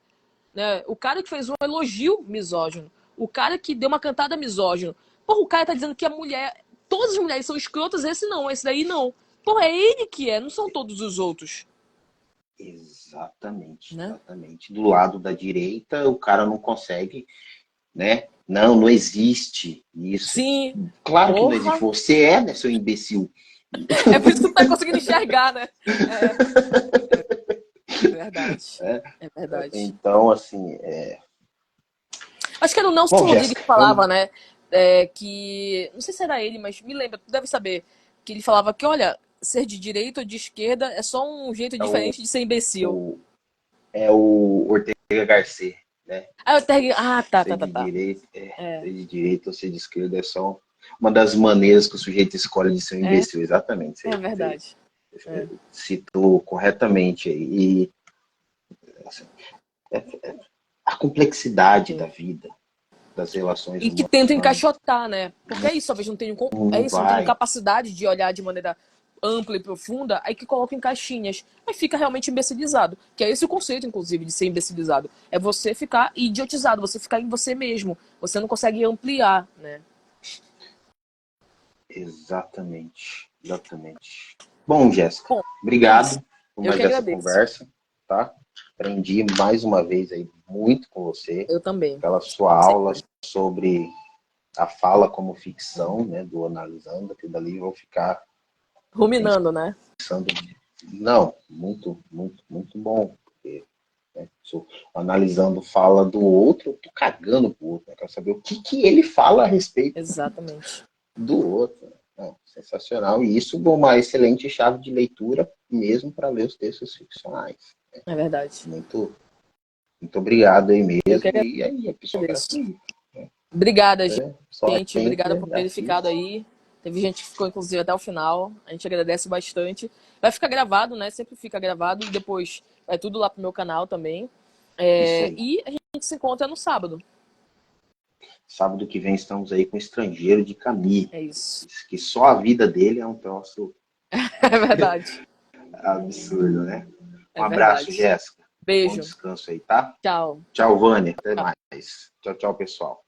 Né? O cara que fez um elogio misógino. O cara que deu uma cantada misógino. Porra, o cara tá dizendo que a mulher. Todas as mulheres são escrotas, esse não, esse daí não. Porra, é ele que é, não são todos os outros. Exatamente, Né? exatamente. Do lado da direita, o cara não consegue, né? Não, não existe isso. Sim, Claro que não existe. porra. Você é, né, seu imbecil? É por isso que tu tá conseguindo enxergar, né? É, é verdade. É. É verdade. Então, assim, Acho que era o Nelson bom, Rodrigues Jéssica, que falava, né? Que. Não sei se era ele, mas me lembra, tu deve saber. Que ele falava que, olha, ser de direita ou de esquerda é só um jeito é o, diferente de ser imbecil. o- é o Ortega Garcet, né? Aí eu até. Ah, tá, Ser tá, tá, de tá. direita, É, ser de direita ou ser de esquerda é só uma das maneiras que o sujeito escolhe de ser um é, imbecil. Exatamente. é Você verdade. É. citou corretamente aí. E assim, a complexidade da Sim. vida, das relações E que tenta humanas, encaixotar, né? Porque é isso, talvez não tenham, é não isso, não tenham vai. capacidade de olhar de maneira ampla e profunda, aí que coloca em caixinhas. Aí fica realmente imbecilizado. Que é esse o conceito, inclusive, de ser imbecilizado. É você ficar idiotizado, você ficar em você mesmo. Você não consegue ampliar, né? Exatamente, exatamente. Bom, Jéssica, Bom, é isso. obrigado por Eu mais que essa agradeço. conversa, tá? Aprendi mais uma vez aí muito com você, Eu também. pela sua aula Sempre. sobre a fala como ficção, né, do Analisando, que dali eu vou ficar Ruminando, né? pensando, não, muito, muito, muito bom, porque, né, sou analisando fala do outro, eu tô cagando pro outro, né, quero saber o que ele fala a respeito Exatamente. do outro. Não, sensacional. E isso é uma excelente chave de leitura mesmo para ler os textos ficcionais. É verdade. Muito, muito obrigado aí Eu que mesmo. E aí, a pessoa agradeço. gratuita. Né? Obrigada, Só gente. Obrigada entra, por terem ficado assiste. aí. Teve gente que ficou, inclusive, até o final. A gente agradece bastante. Vai ficar gravado, né? Sempre fica gravado. E depois vai tudo lá pro meu canal também. Isso aí. E a gente se encontra no sábado. Sábado que vem estamos aí com o Estrangeiro de Camus. É isso. Que só a vida dele é um troço É verdade. absurdo, né? Um É abraço, verdade. Jéssica. Bom Beijo. descanso aí, tá? Tchau. Tchau, Vânia. Até Tchau. mais. Tchau, tchau, pessoal.